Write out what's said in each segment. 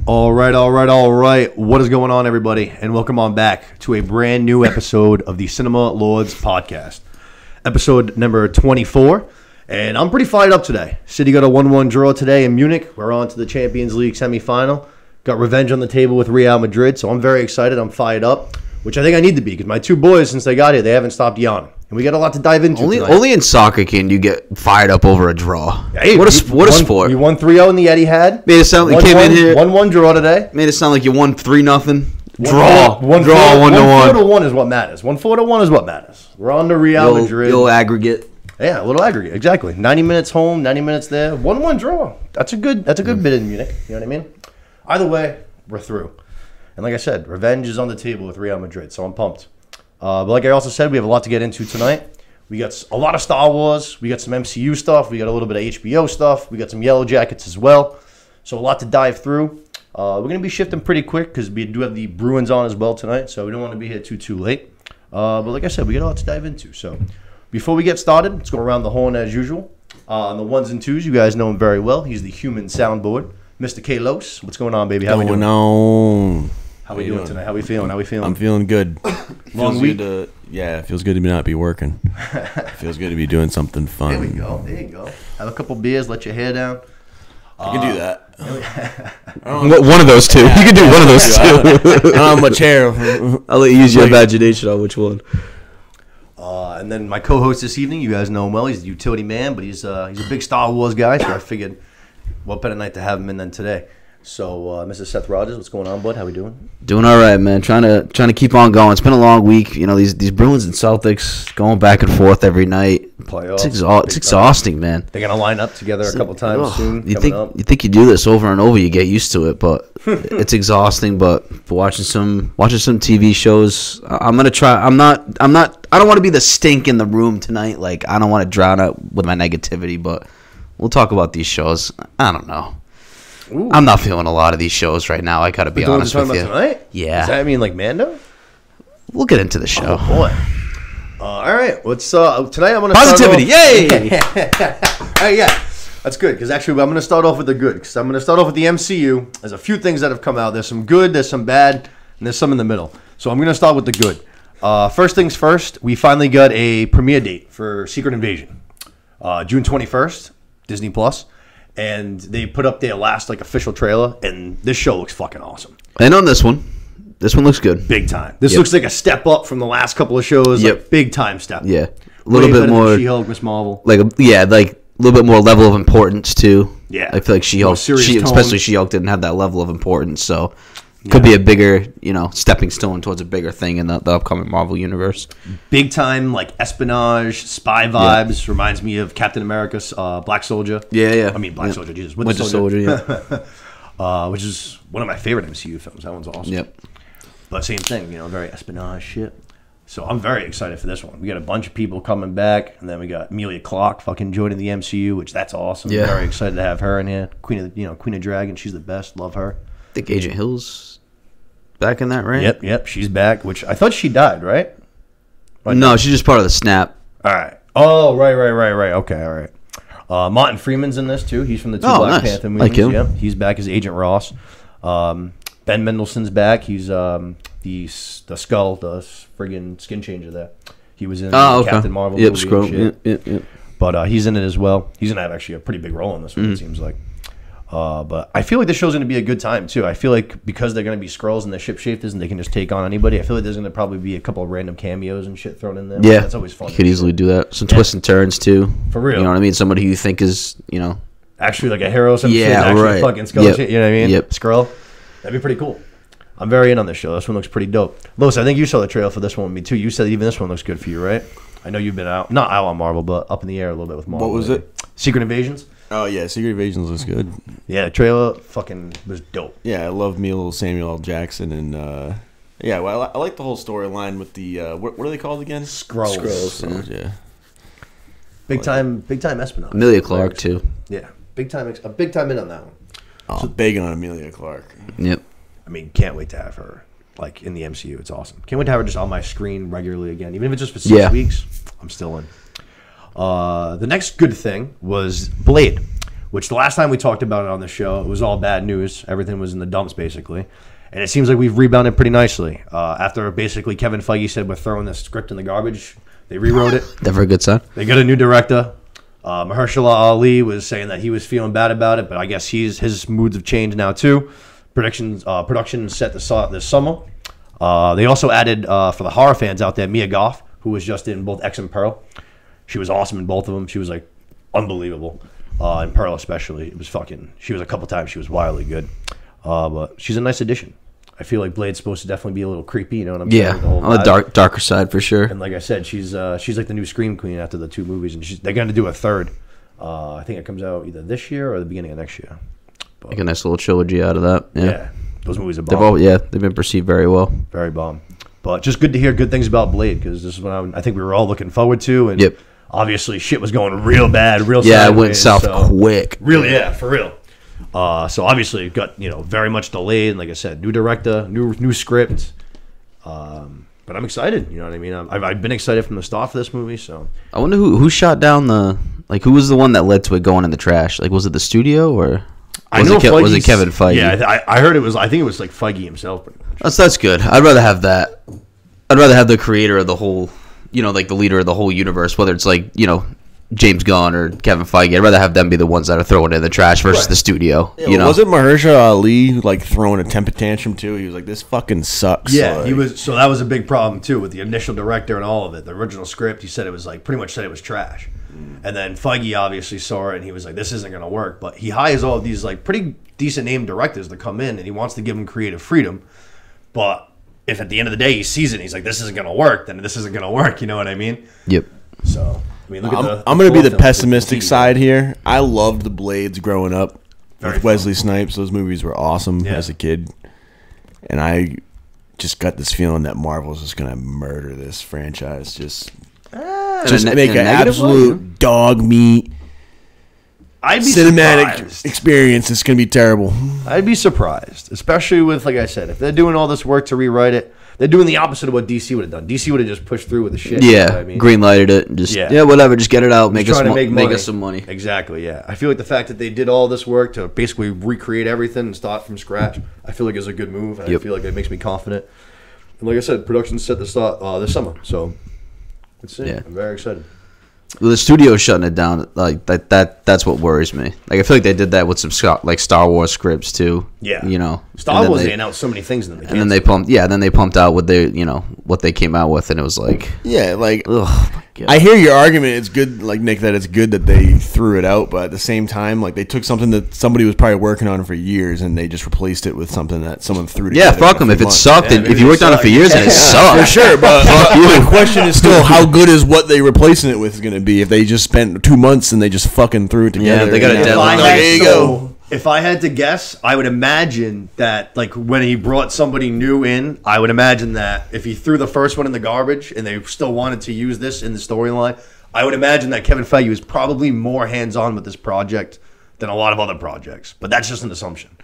All right. What is going on, everybody? And welcome on back to a brand new episode of the Cinema Lords podcast. Episode number 24. And I'm pretty fired up today. City got a 1-1 draw today in Munich. We're on to the Champions League semifinal. Got revenge on the table with Real Madrid, so I'm very excited. I'm fired up, which I think I need to be because my two boys, since they got here, they haven't stopped yawning. And we got a lot to dive into tonight. Only in soccer can you get fired up over a draw. Hey, what a sport. You won 3-0 in the Etihad. Made it sound like you came in here. 1-1 draw today. Made it sound like you won 3-0. Draw. 1-1 1-1. 1-1 is what matters. 1-1 is what matters. We're on to Real Madrid. Little aggregate. Yeah, a little aggregate. Exactly. 90 minutes home, 90 minutes there. 1-1 draw. That's a good bit in Munich. You know what I mean? Either way, we're through. And like I said, revenge is on the table with Real Madrid, so I'm pumped. But like I also said, we have a lot to get into tonight. We got a lot of Star Wars. We got some MCU stuff. We got a little bit of HBO stuff. We got some Yellowjackets as well. So a lot to dive through. We're going to be shifting pretty quick because we do have the Bruins on as well tonight, so we don't want to be here too late. But like I said, we got a lot to dive into. So before we get started, let's go around the horn as usual. On the ones and twos, you guys know him very well. He's the human soundboard. Mr. Kalos, what's going on, baby? How we doing? How we doing tonight? How we feeling? I'm feeling good. Long week? It feels good to not be working. Feels good to be doing something fun. There you go. Have a couple beers, let your hair down. You can do that. One of those two. You can do one of those two. I don't have much hair. I'll let you use your imagination on which one. And then my co-host this evening, you guys know him well. He's the utility man, but he's a big Star Wars guy, so I figured what better night to have him in than today. So, Mr. Seth Rogers, what's going on, bud? How we doing? Doing all right, man. Trying to keep on going. It's been a long week. You know, these Bruins and Celtics going back and forth every night. Playoffs. It's exhausting, man. They're gonna line up together a couple times soon. You think you do this over and over, you get used to it, but it's exhausting. But for watching some TV shows, I'm gonna try. I don't want to be the stink in the room tonight. Like, I don't want to drown out with my negativity, but we'll talk about these shows. I don't know. Ooh. I'm not feeling a lot of these shows right now. I gotta be honest with you. Tonight? Yeah. Does that mean like Mando? We'll get into the show. Oh boy. All right. Let's tonight I'm gonna positivity. Yay! Yeah. That's good because actually I'm gonna start off with the good because I'm gonna start off with the MCU. There's a few things that have come out. There's some good. There's some bad, and there's some in the middle. So I'm gonna start with the good. First things first. We finally got a premiere date for Secret Invasion, June 21st, Disney Plus. And they put up their last official trailer, and this show looks fucking awesome. And on this one looks good. Big time. This looks like a step up from the last couple of shows. Yep. Like big time step. Yeah, a little bit more. She-Hulk, Miss Marvel. Like a little bit more level of importance too. Yeah, I feel like She-Hulk, especially She-Hulk, didn't have that level of importance, so could be a bigger, stepping stone towards a bigger thing in the upcoming Marvel universe. Big time, espionage, spy vibes. Reminds me of Captain America's Black Soldier. Yeah. I mean, Black Soldier, Jesus. Winter Soldier, yeah. Which is one of my favorite MCU films. That one's awesome. Yep. But same thing, very espionage shit. So I'm very excited for this one. We got a bunch of people coming back, and then we got Emilia Clarke fucking joining the MCU, which that's awesome. Yeah. I'm very excited to have her in here. Queen of Dragon. She's the best. Love her. I think Agent Hill's back in that, right? Yep, she's back, which I thought she died, right? No, she's just part of the snap. All right. Oh, right. Okay, all right. Martin Freeman's in this, too. He's from the two Black Panther movies. Like him. Yeah, he's back as Agent Ross. Ben Mendelsohn's back. He's the Skull, the friggin' skin changer there. He was in Captain Marvel movie Skrull. and shit. Yep. But he's in it as well. He's going to have actually a pretty big role in this one, it seems like. But I feel like this show's going to be a good time, too. I feel like because they're going to be Skrulls and they're shapeshifters and they can just take on anybody, I feel like there's going to probably be a couple of random cameos and shit thrown in there. Yeah. That's always fun. You could easily do that. Some twists and turns, too. For real. You know what I mean? Somebody who you think is, actually like a hero. Some yeah, shit, actually right. Fucking Skrull shit, you know what I mean? Yep. Skrull. That'd be pretty cool. I'm very in on this show. This one looks pretty dope. Lois, I think you saw the trailer for this one with me, too. You said even this one looks good for you, right? I know you've been not out on Marvel, but up in the air a little bit with Marvel. What was it? Secret Invasions? Oh, yeah. Secret Invasions looks good. Yeah, the trailer fucking was dope. Yeah, I love me a little Samuel L. Jackson. And, I like the whole storyline with the, what are they called again? Skrulls. Yeah. Big time espionage. Emilia Clarke, too. Yeah, big time in on that one. Oh, big on Emilia Clarke. Yep. I mean, can't wait to have her in the MCU. It's awesome. Can't wait to have her just on my screen regularly again. Even if it's just for 6 weeks, I'm still in. The next good thing was Blade. which the last time we talked about it on the show, it was all bad news. Everything was in the dumps, basically. And it seems like we've rebounded pretty nicely. After basically Kevin Feige said we're throwing this script in the garbage, they rewrote it. Never a good sign. They got a new director. Mahershala Ali was saying that he was feeling bad about it, but I guess his moods have changed now too. Production set this summer. They also added, for the horror fans out there, Mia Goth, who was just in both X and Pearl. She was awesome in both of them. She was like unbelievable. In Pearl especially, she was a couple times, she was wildly good. But she's a nice addition. I feel like Blade's supposed to definitely be a little creepy, you know what I'm saying? Yeah, on the darker side for sure. And like I said, she's like the new Scream Queen after the 2 movies, and they're going to do a third. I think it comes out either this year or the beginning of next year. But, like a nice little trilogy out of that. Yeah, those movies are bomb. They've been perceived very well. Very bomb. But just good to hear good things about Blade, because this is what I think we were all looking forward to. And obviously shit was going real bad, real sideways. Yeah, it went south quick. Really, yeah, for real. So obviously it got very much delayed. And like I said, new director, new script. But I'm excited. You know what I mean? I've been excited from the start for this movie. So I wonder who shot down who was the one that led to it going in the trash? Like, was it the studio or was it Kevin Feige? Yeah, I heard it was. I think it was like Feige himself. That's good. I'd rather have that. I'd rather have the creator of the whole, like the leader of the whole universe, whether it's like James Gunn or Kevin Feige. I'd rather have them be the ones that are throwing it in the trash versus the studio. Yeah, wasn't Mahershala Ali like throwing a temper tantrum too? He was like, "This fucking sucks." Yeah, he was. So that was a big problem too with the initial director and all of it. The original script, he said it was pretty much said it was trash. And then Feige obviously saw it and he was like, "This isn't going to work." But he hires all of these pretty decent name directors to come in, and he wants to give them creative freedom. But if at the end of the day he sees it and he's like, "This isn't going to work," then this isn't going to work. You know what I mean? Yep. So. I mean, I'm going to be the pessimistic side here. I loved the Blades growing up with Wesley Snipes. Those movies were awesome as a kid. And I just got this feeling that Marvel's just going to murder this franchise. Just make an absolute dog meat cinematic experience. It's going to be terrible. I'd be surprised, especially with, like I said, if they're doing all this work to rewrite it. They're doing the opposite of what DC would have done. DC would have just pushed through with the shit. Yeah, you know what I mean? Green lighted it. And just whatever. Just get it out. Make us some money. Exactly. Yeah, I feel like the fact that they did all this work to basically recreate everything and start from scratch, I feel like is a good move. And I feel like it makes me confident. And like I said, production's set to start this summer, so let's see. Yeah. I'm very excited. Well, the studio's shutting it down. Like that's what worries me. Like I feel like they did that with some like Star Wars scripts too. Yeah, Star Wars they announced so many things and then and then they pumped. Yeah, then they pumped out what they came out with, and it was like ugh, I hear your argument. It's good, like Nick, that it's good that they threw it out, but at the same time, like they took something that somebody was probably working on for years and they just replaced it with something that someone threw together. Yeah, fuck them. If it sucked, and if you worked on it for years and it sucked, for sure. But my question is still, how good is what they replacing it with is going to be? If they just spent 2 months and they just fucking threw it together, they got a deadline. There you go. If I had to guess, I would imagine that, like, when he brought somebody new in, I would imagine that if he threw the first one in the garbage and they still wanted to use this in the storyline, I would imagine that Kevin Feige was probably more hands-on with this project than a lot of other projects. But that's just an assumption.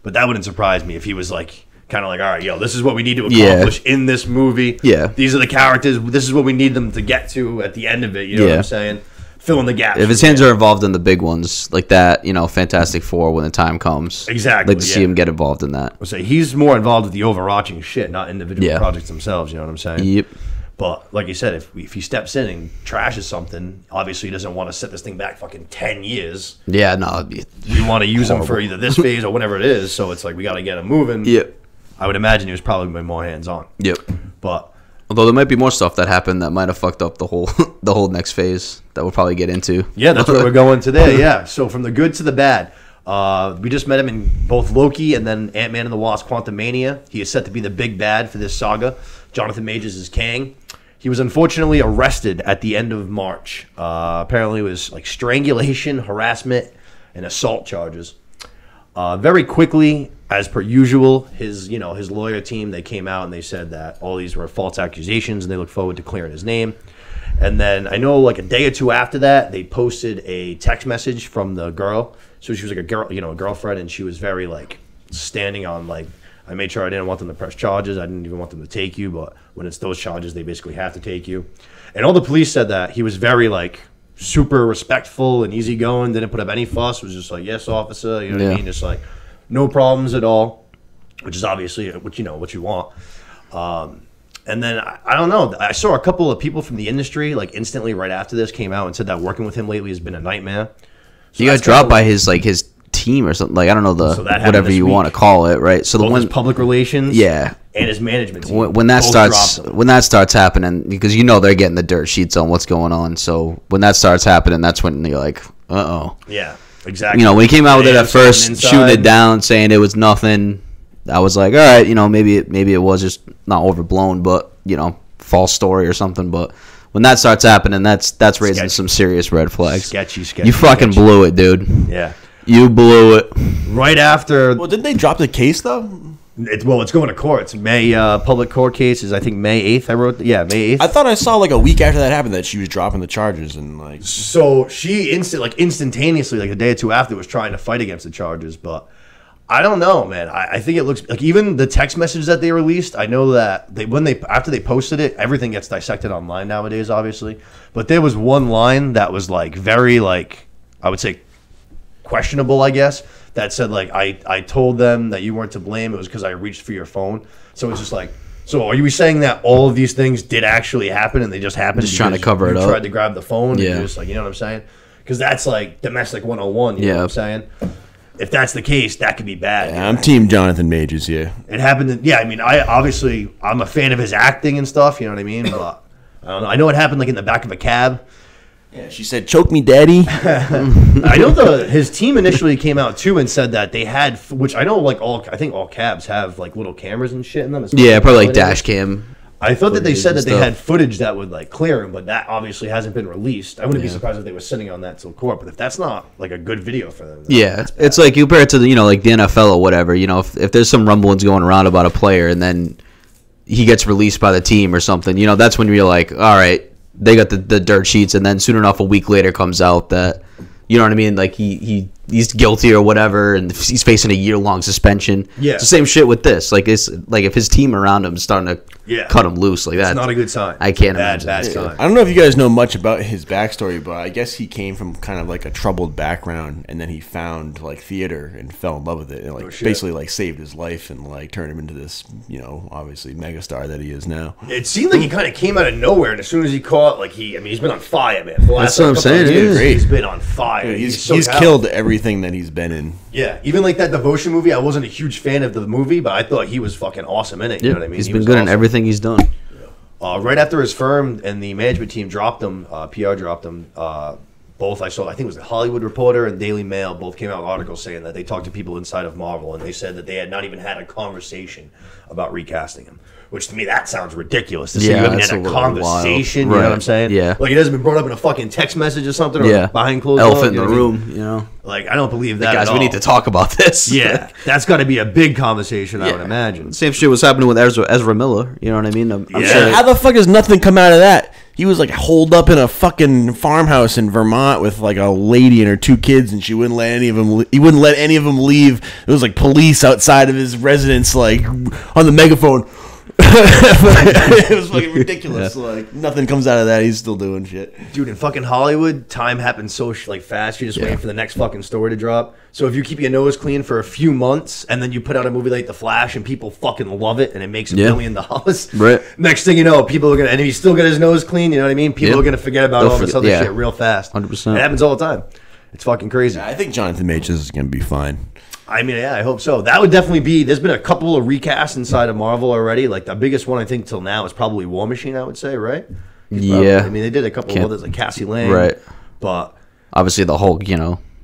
But that wouldn't surprise me if he was, like, kind of like, all right, this is what we need to accomplish in this movie. Yeah. These are the characters. This is what we need them to get to at the end of it. You know what I'm saying? Fill in the gaps. If his hands are involved in the big ones like that, Fantastic Four when the time comes. Exactly. Like to see him get involved in that. I'll say he's more involved with the overarching shit, not individual projects themselves. You know what I'm saying? Yep. But like you said, if he steps in and trashes something, obviously he doesn't want to set this thing back fucking 10 years. Yeah, no. We want to use him for either this phase or whatever it is. So it's like we got to get him moving. Yep. I would imagine he was probably more hands on. Yep. But. Although there might be more stuff that happened that might have fucked up the whole next phase that we'll probably get into. Yeah, that's what we're going today. Yeah, so from the good to the bad, we just met him in both Loki and then Ant-Man and the Wasp: Quantumania. He is set to be the big bad for this saga. Jonathan Majors is Kang. He was unfortunately arrested at the end of March. Apparently, it was like strangulation, harassment, and assault charges. Very quickly, as per usual, his lawyer team, they came out and they said that all these were false accusations and they look forward to clearing his name. And then I know like a day or two after that, they posted a text message from the girl. So she was like a girlfriend, and she was very like standing on like, I made sure I didn't want them to press charges. I didn't even want them to take you, but when it's those charges, they basically have to take you. And all the police said that he was very like super respectful and easygoing. Didn't put up any fuss. Was just like, yes, officer. You know what I mean? Just like no problems at all, which is obviously what you want. And then I don't know. I saw a couple of people from the industry like instantly right after this came out and said that working with him lately has been a nightmare. So he got dropped by his team or something. Like I don't know whatever you want to call it, right? So both his public relations, and his management team. When that starts happening, because they're getting the dirt sheets on what's going on. So when that starts happening, that's when you're like, yeah, exactly. When he came out with it at first, shooting it down, saying it was nothing, I was like, all right, maybe it was just not overblown, but false story or something. But when that starts happening, that's raising some serious red flags. Sketchy. You fucking blew it, dude. Yeah. You blew it. Right after. Well, didn't they drop the case though? It's going to court. It's May public court cases. I think May 8th. I wrote. Yeah, May 8th. I thought I saw like a week after that happened that she was dropping the charges and like. So she instantaneously, like a day or two after, was trying to fight against the charges. But I don't know, man. I think it looks like even the text messages that they released. I know that after they posted it, everything gets dissected online nowadays, obviously. But there was one line that was like very like I would say questionable, I guess, that said like I told them that you weren't to blame. It was because I reached for your phone. So it's just like, so are you saying that all of these things did actually happen and they just happened? Just trying to cover it up. Tried to grab the phone. And you're just like, you know what I'm saying? Because that's like domestic 101. You know what I'm saying? If that's the case, that could be bad. Yeah, I'm team Jonathan Majors here. It happened. I mean, I'm a fan of his acting and stuff. You know what I mean? But I don't know. I know it happened like in the back of a cab. Yeah, she said, "Choke me, daddy." I know his team initially came out too and said that they had, which I know, like I think all cabs have like little cameras and shit in them. Yeah, probably like dash cam. I thought that they said that they had footage that would like clear him, but that obviously hasn't been released. I wouldn't be surprised if they were sitting on that till court. But if that's not like a good video for them, it's like you compare it to the like the NFL or whatever. If there's some rumblings going around about a player and then he gets released by the team or something, that's when you're like, all right. They got the dirt sheets, and then soon enough, a week later comes out that, you know what I mean? Like, he's guilty or whatever, and he's facing a year-long suspension. Yeah. It's the same shit with this. Like, it's like if his team around him is starting to cut him loose like that. It's not a good sign. I can't imagine. Bad sign. I don't know if you guys know much about his backstory, but I guess he came from kind of like a troubled background, and then he found, like, theater and fell in love with it, and, like, basically, like, saved his life and, like, turned him into this, obviously megastar that he is now. It seemed like he kind of came out of nowhere, and as soon as he caught, like, he's been on fire, man. That's what I'm saying. He's been on fire. Dude, he's killed everything that he's been in. Yeah, even like that Devotion movie, I wasn't a huge fan of the movie, but I thought he was fucking awesome in it. You know what I mean? He's been good in everything he's done. Right after his firm and the management team dropped him, PR dropped him, both I think it was the Hollywood Reporter and Daily Mail both came out with articles saying that they talked to people inside of Marvel and they said that they had not even had a conversation about recasting him. Which to me, that sounds ridiculous to say you haven't had a conversation. You know what I'm saying? Yeah. Like it hasn't been brought up in a fucking text message or something or behind closed doors. Elephant in the room, Like, I don't believe that guys, at all. we need to talk about this. Yeah. That's got to be a big conversation, I would imagine. Same shit was happening with Ezra Miller. You know what I mean? I'm sure. How the fuck does nothing come out of that? He was like holed up in a fucking farmhouse in Vermont with like a lady and her 2 kids, and she wouldn't let any of them. He wouldn't let any of them leave. It was like police outside of his residence, like on the megaphone. It was fucking ridiculous. Like nothing comes out of that. He's still doing shit, dude. In fucking Hollywood, time happens so fast. You're just waiting for the next fucking story to drop. So if you keep your nose clean for a few months and then you put out a movie like The Flash and people fucking love it and it makes $1 million, right? Next thing you know, people are gonna, and if he's still got his nose clean, you know what I mean? People are gonna forget about all this other shit real fast. 100%. It happens all the time. It's fucking crazy. Yeah, I think Jonathan Majors is gonna be fine. I mean, yeah, I hope so. That would definitely be. There's been a couple of recasts inside of Marvel already. Like the biggest one I think till now is probably War Machine. I would say, right? Yeah. I mean, they did a couple of others like Cassie Lang, right? But obviously the Hulk,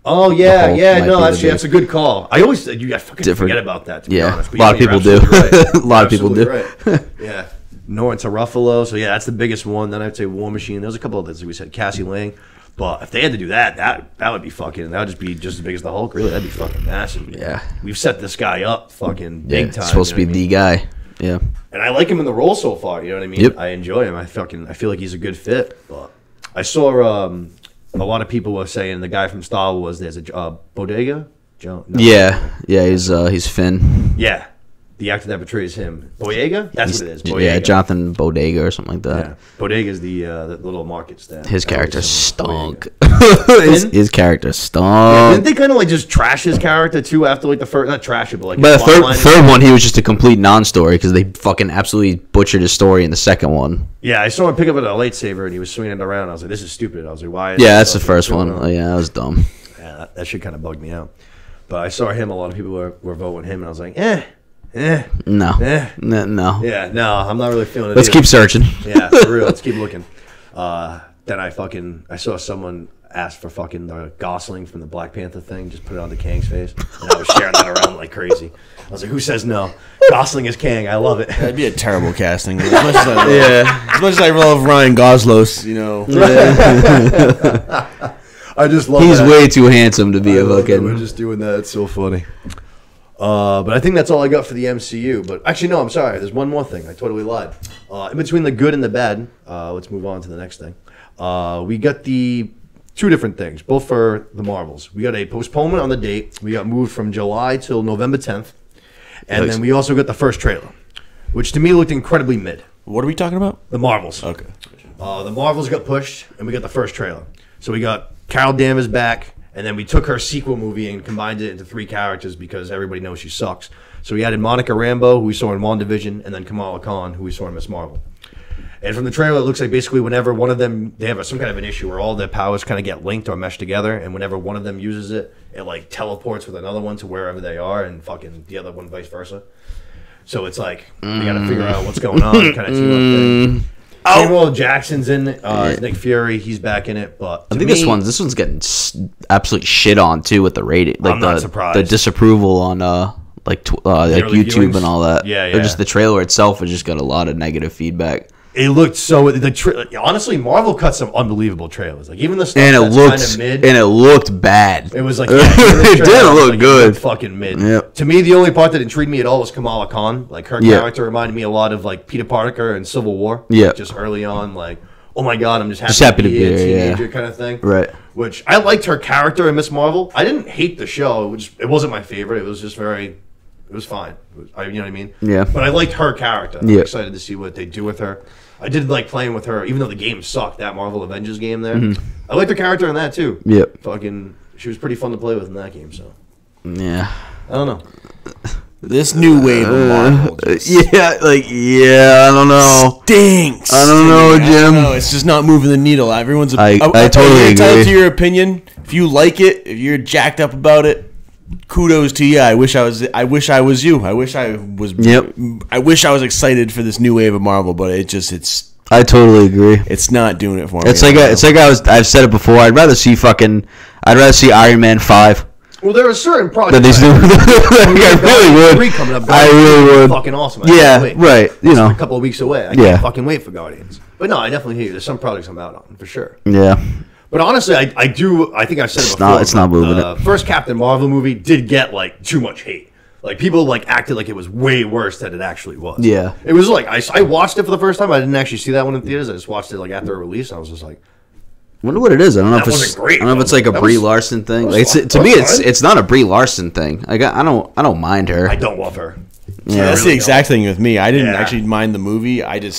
Oh yeah, no, that's a good call. I fucking forget about that. To be honest. A lot of people do. Right. A lot of people do. Right. Yeah. Norton Ruffalo. So yeah, that's the biggest one. Then I'd say War Machine. There's a couple of others. We said Cassie Lang. But if they had to do that would be fucking. That would just be just as big as the Hulk. Really, that'd be fucking massive. Man. Yeah, we've set this guy up fucking big time. It's supposed to be the guy. Yeah, and I like him in the role so far. You know what I mean? Yep. I enjoy him. I feel like he's a good fit. But I saw a lot of people were saying the guy from Star Wars. There's a Bodega. Joe. No. Yeah, he's Finn. Yeah. the actor that portrays him, Boyega. That's what it is. Boyega. Yeah, Jonathan Bodega or something like that. Yeah. Bodega's the little market stand. His character stunk. his character stunk. Yeah, didn't they kind of like just trash his character too after like the first? Not trash it, but like. But the third one, he was just a complete non-story because they fucking absolutely butchered his story in the second one. Yeah, I saw him pick up a lightsaber and he was swinging it around. I was like, "This is stupid." I was like, "Why?" Yeah, that's the first one. Oh, yeah, that was dumb. Yeah, that shit kind of bugged me out. But I saw him. A lot of people were voting him, and I was like, No. No. Yeah, no, I'm not really feeling it. Let's keep searching. Yeah, for real. Let's keep looking. Then I saw someone ask for fucking the Gosling from the Black Panther thing. Just put it on the Kang's face. And I was sharing that around like crazy. I was like, who says no? Gosling is Kang. I love it. That'd be a terrible casting. As much as I love Ryan Gosling, you know. I just love He's that. way too handsome to be a fucking... We're just doing that. It's so funny. But I think that's all I got for the MCU. But actually, no, I'm sorry. There's one more thing. I totally lied. In between the good and the bad, let's move on to the next thing. We got the two different things, both for the Marvels. We got a postponement on the date. We got moved from July till November 10th. And then we also got the first trailer, which to me looked incredibly mid. What are we talking about? The Marvels. Okay. The Marvels got pushed, and we got the first trailer. So we got Carol Danvers back, and then we took her sequel movie and combined it into 3 characters because everybody knows she sucks. So we added Monica Rambeau, who we saw in WandaVision, and then Kamala Khan, who we saw in Miss Marvel. And from the trailer, it looks like basically whenever one of them, they have some kind of an issue where all their powers kind of get linked or meshed together, and whenever one of them uses it, it like teleports with another one to wherever they are, and fucking the other one vice versa. So it's like, they got to figure out what's going on, kind of team up thing. Samuel Jackson's in it. Nick Fury, he's back in it. But I think this one's getting absolutely shit on too with the rating. Like I'm not surprised. The disapproval on like YouTube viewings? and all that. Yeah. Or just the trailer itself has just got a lot of negative feedback. It looked so. Honestly, Marvel cut some unbelievable trailers. Like even the stuff And that's kind of mid. And it looked bad. It was like it didn't look good. It looked fucking mid. Yep. To me, the only part that intrigued me at all was Kamala Khan. Like her character reminded me a lot of like Peter Parker in Civil War. Yeah. Just early on, like, oh my god, I'm just happy to be a teenager kind of thing. Right. Which I liked her character in Miss Marvel. I didn't hate the show. It wasn't my favorite. It was just very. It was fine. You know what I mean? Yeah. But I liked her character. I'm Yeah. excited to see what they do with her. I did like playing with her, even though the game sucked. That Marvel Avengers game there, I liked her character in that too. Yep. Fucking, she was pretty fun to play with in that game. So Yeah. I don't know. This new wave of Marvel just I don't know. stinks. I don't know, Jim. I don't know. It's just not moving the needle. Everyone's. I totally entitled agree. to your opinion. If you like it, if you're jacked up about it, kudos to you. I wish I was you. I wish I was. Yep. I wish I was excited for this new wave of Marvel, but it's. I totally agree. It's not doing it for me. I've said it before. I'd rather see Iron Man 5. Well, there are certain projects. But these new, I really would. Coming up, I really would. Fucking awesome. Right. You know, a couple of weeks away. I can't fucking wait for Guardians. But no, I definitely hear you. There's some projects I'm out on for sure. Yeah. But honestly, I think I've said it before. It's not moving. The first Captain Marvel movie did get like too much hate. Like people like acted like it was way worse than it actually was. Yeah. It was like I watched it for the first time. I didn't actually see that one in theaters. I just watched it like after a release. I was just like, wonder what it is. I don't know That wasn't great, I don't know if it's like a That Brie was- Larson thing. was Like, fun. to me, That was it's not a Brie Larson thing. Like I don't mind her. I don't love her. Yeah, that's really the exact thing with me. I didn't Yeah. actually mind the movie. I don't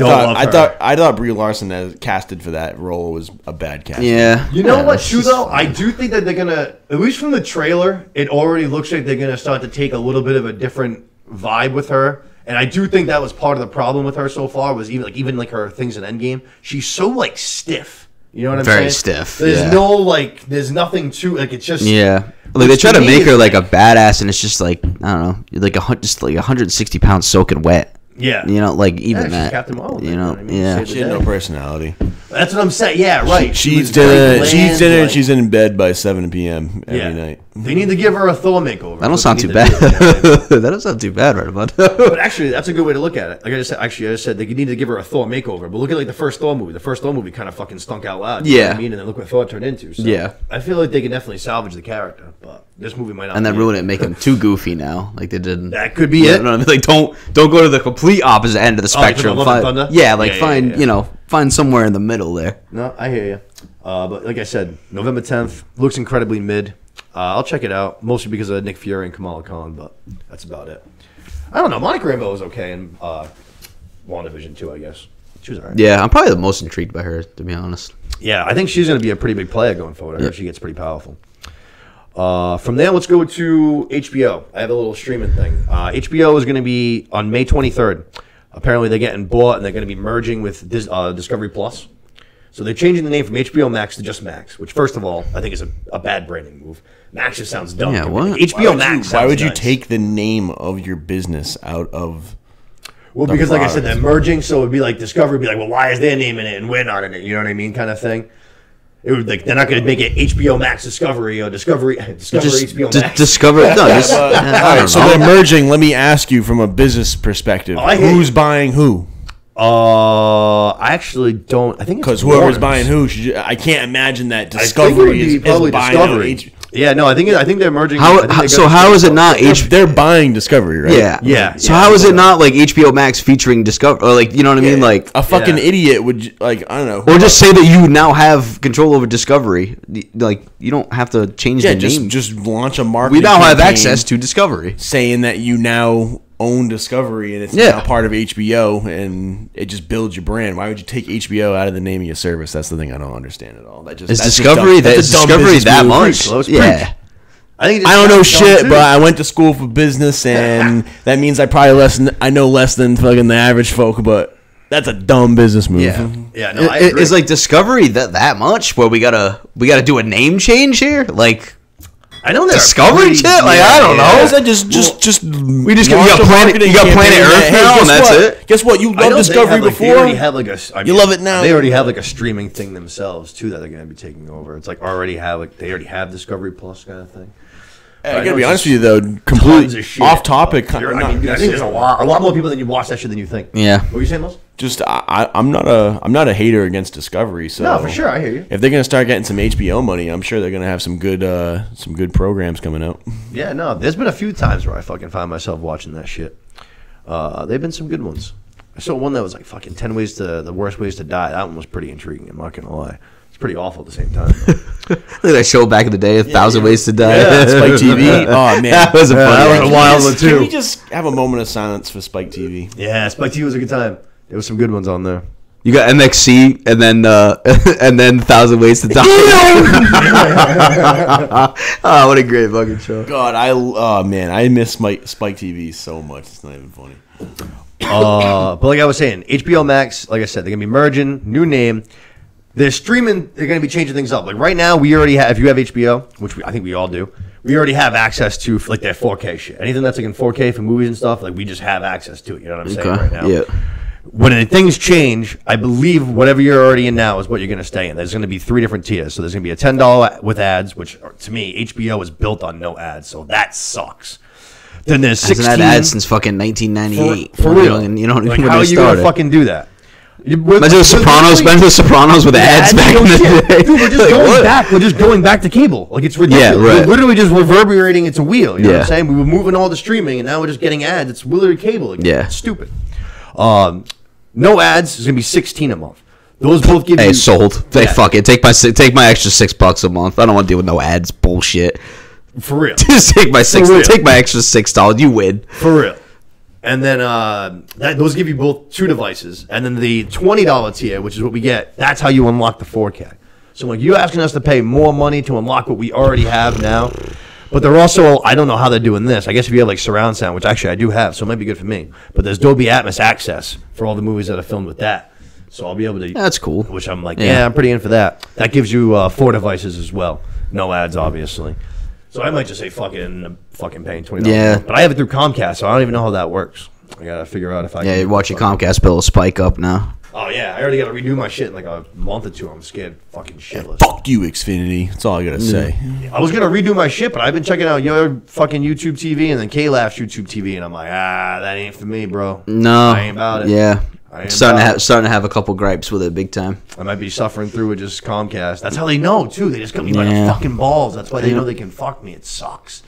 love her. I thought Brie Larson as casted for that role was a bad cast. Yeah. You know Yeah, what, it's too, just- though? I do think that they're going to, at least from the trailer, it already looks like they're going to start to take a little bit of a different vibe with her. And I do think that was part of the problem with her so far, was even like her things in Endgame. She's so, like, stiff. You know what I'm saying? Very stiff, There's yeah. no, like, there's nothing to, like, it's just... Yeah. Like they try to make her like a badass, and it's just like I don't know, like just like 160 pounds soaking wet. Yeah. You know, like even she's that. Captain Marvel, You know, what I mean? yeah. Save the She had no day. personality. That's what I'm saying. Yeah, right. She was eats very dinner. She bland, eats dinner and like- she's in bed by 7 p.m. every night. They need to give her a Thor makeover. That don't That's sound what too they bad. need to do, you know what I mean? That don't sound too bad, right about. But actually, that's a good way to look at it. Like I just said they need to give her a Thor makeover. But look at like the first Thor movie. The first Thor movie kind of fucking stunk out loud. You know what I mean, and then look what Thor turned into. So Yeah. I feel like they can definitely salvage the character, but this movie might not. And then be ruin it, make him too goofy now, like they did. That could be You it. know what I mean? Like don't go to the complete opposite end of the Oh, you talking spectrum. about Love and Thunder? Yeah, like Yeah, find yeah. find somewhere in the middle there. No, I hear you. But like I said, November 10th looks incredibly mid. I'll check it out, mostly because of Nick Fury and Kamala Khan, but that's about it. I don't know. Monica Rambeau was okay in WandaVision too, I guess. She was all right. Yeah, I'm probably the most intrigued by her, to be honest. Yeah, I think she's going to be a pretty big player going forward. I heard she gets pretty powerful. From there, let's go to HBO. I have a little streaming thing. HBO is going to be on May 23rd. Apparently, they're getting bought, and they're going to be merging with Discovery Plus. So they're changing the name from HBO Max to just Max, which, first of all, I think is a bad branding move. Max just sounds dumb. Yeah, what? HBO Max. Why would you take the name of your business out of? Well, because like I said, they're merging, so it'd be like Discovery would be like, well, why is their name in it and we're not in it? You know what I mean, kind of thing. It would like they're not going to make it HBO Max Discovery or Discovery HBO Max. Discover no. Just, all right, so they're merging. Let me ask you from a business perspective: who's buying who? I actually don't. I think because whoever's buying who, I can't imagine that Discovery is buying Discovery. Yeah, no, I think they're merging. How is it not They're buying Discovery, right? Yeah. So how is it not like HBO Max featuring Discovery, or like you know what I mean? Like a fucking idiot would like I don't know, or just say that you now have control over Discovery. Like you don't have to change the name. Just launch a marketing. We now have access to Discovery, saying that you now own Discovery and it's now part of HBO and it just builds your brand. Why would you take HBO out of the name of your service? That's the thing I don't understand at all. Is Discovery that much? Yeah. I don't know shit, but I went to school for business and that means I know less than fucking the average folk, but that's a dumb business move. Yeah. No, I agree. Is like Discovery that much where we gotta do a name change here? Like I know Discovery shit. Like I don't know. Just we just you got planet Earth now, and that's it. Guess what? You loved Discovery before. They already have you love it now. They already have like a streaming thing themselves too that they're going to be taking over. It's like they already have Discovery Plus kind of thing. I gotta be honest with you though, completely off topic. I think there's a lot more people than you watch that shit than you think. Yeah. What were you saying, Los? Just I'm not a hater against Discovery. So no, for sure, I hear you. If they're gonna start getting some HBO money, I'm sure they're gonna have some good programs coming out. Yeah, no, there's been a few times where I fucking find myself watching that shit. They've been some good ones. I saw one that was like fucking 10 ways to the worst ways to die. That one was pretty intriguing. I'm not gonna lie. It's pretty awful at the same time. Look at that show back in the day, 1,000 Ways to Die. Yeah, Spike TV. Oh man, that was a funny. That was a wild one too. Can we just have a moment of silence for Spike TV? Yeah, Spike TV was a good time. There was some good ones on there. You got MXC and then 1,000 Ways to Die. Oh, what a great fucking show! God, I miss Spike TV so much. It's not even funny. But like I was saying, HBO Max, like I said, they're gonna be merging, new name. They're streaming. They're going to be changing things up. Like right now, we already have. If you have HBO, which I think we all do, we already have access to like their 4K shit. Anything that's like in 4K for movies and stuff, like we just have access to it. You know what I'm saying right now? Yeah. When things change, I believe whatever you're already in now is what you're going to stay in. There's going to be 3 different tiers. So there's going to be a $10 with ads, which to me, HBO is built on no ads, so that sucks. Then there's 16. Hasn't had ads since fucking 1998. For real. You know, like how are you going to fucking do that? Imagine Sopranos with ads back in the day. Dude, we're just going back to cable. Like it's ridiculous. Yeah, right. We're literally just reverberating into a wheel. You know what I'm saying? We were moving all the streaming, and now we're just getting ads. It's literally cable again. Yeah, it's stupid. No ads is gonna be $16 a month. Those both give you. Hey, sold. Fuck it. Take my extra $6 a month. I don't want to deal with no ads. Bullshit. For real. Just take my extra $6. You win. For real. And then those give you both 2 devices. And then the $20 tier, which is what we get, that's how you unlock the 4K. So like you're asking us to pay more money to unlock what we already have now. But they're also, I don't know how they're doing this. I guess if you have like surround sound, which actually I do have, so it might be good for me. But there's Dolby Atmos access for all the movies that are filmed with that. So I'll be able to. That's cool. Which I'm like, yeah, I'm pretty in for that. That gives you 4 devices as well. No ads, obviously. So I might just say fucking paying $20. Yeah. But I have it through Comcast, so I don't even know how that works. I gotta figure out if I. Yeah, you watch your Comcast bill spike up now. Oh yeah, I already gotta redo my shit in like a month or 2. I'm scared, fucking shitless. Fuck you, Xfinity. That's all I gotta say. I was gonna redo my shit, but I've been checking out your fucking YouTube TV and then K-Laugh's YouTube TV, and I'm like, that ain't for me, bro. No, I ain't about it. Yeah. Starting to have a couple gripes with it big time. I might be suffering through with just Comcast. That's how they know too. They just got me by the fucking balls. That's why they know they can fuck me. It sucks.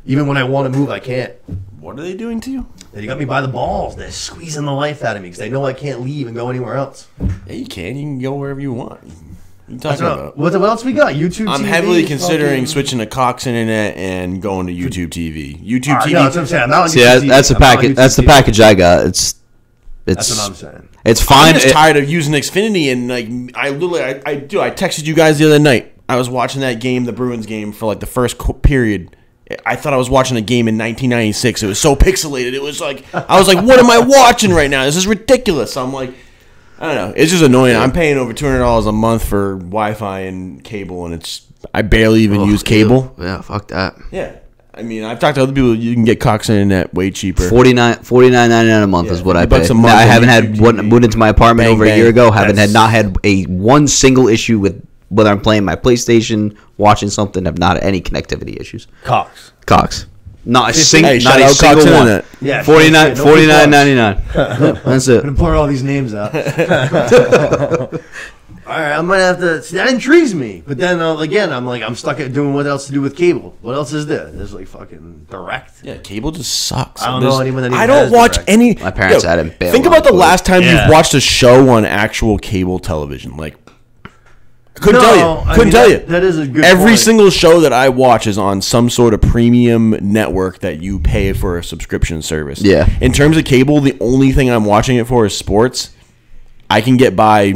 Even when I want to move, I can't. What are they doing to you? They got me by the balls. They're squeezing the life out of me because they know I can't leave and go anywhere else. Yeah, you can. You can go wherever you want. What are you talking about? What else we got? YouTube I'm TV, heavily considering switching to Cox Internet and going to YouTube TV. YouTube TV. No, that's what I'm saying. I'm not on See, YouTube TV. that's the package. That's the package I got. That's what I'm saying. It's fine. I'm just tired of using Xfinity, and like I texted you guys the other night. I was watching that game, the Bruins game, for like the first period. I thought I was watching a game in 1996. It was so pixelated. It was like I was like, what am I watching right now? This is ridiculous. I'm like, I don't know. It's just annoying. I'm paying over $200 a month for Wi-Fi and cable, and I barely even use cable. Yeah, fuck that. Yeah. I mean, I've talked to other people. You can get Cox Internet way cheaper. $49.99 a month is what I pay. I haven't had moved into my apartment over a year ago. Haven't had one single issue with whether I'm playing my PlayStation, watching something. Have not had any connectivity issues. Cox. Not a Hey, single shout out Cox one. Internet. Yeah, $49.99. That's it. I'm gonna pour all these names out. All right, I'm gonna have to. See, that intrigues me, but then again, I'm stuck at doing what else to do with cable. What else is there? There's like fucking direct. Yeah, cable just sucks. I don't know anyone that even I don't has watch direct. any. My parents had it. Think about the last time Yeah. you've watched a show on actual cable television. Like, I couldn't tell you. That is a good. Every point. single show that I watch is on some sort of premium network that you pay for a subscription service. Yeah. In terms of cable, the only thing I'm watching it for is sports. I can get by,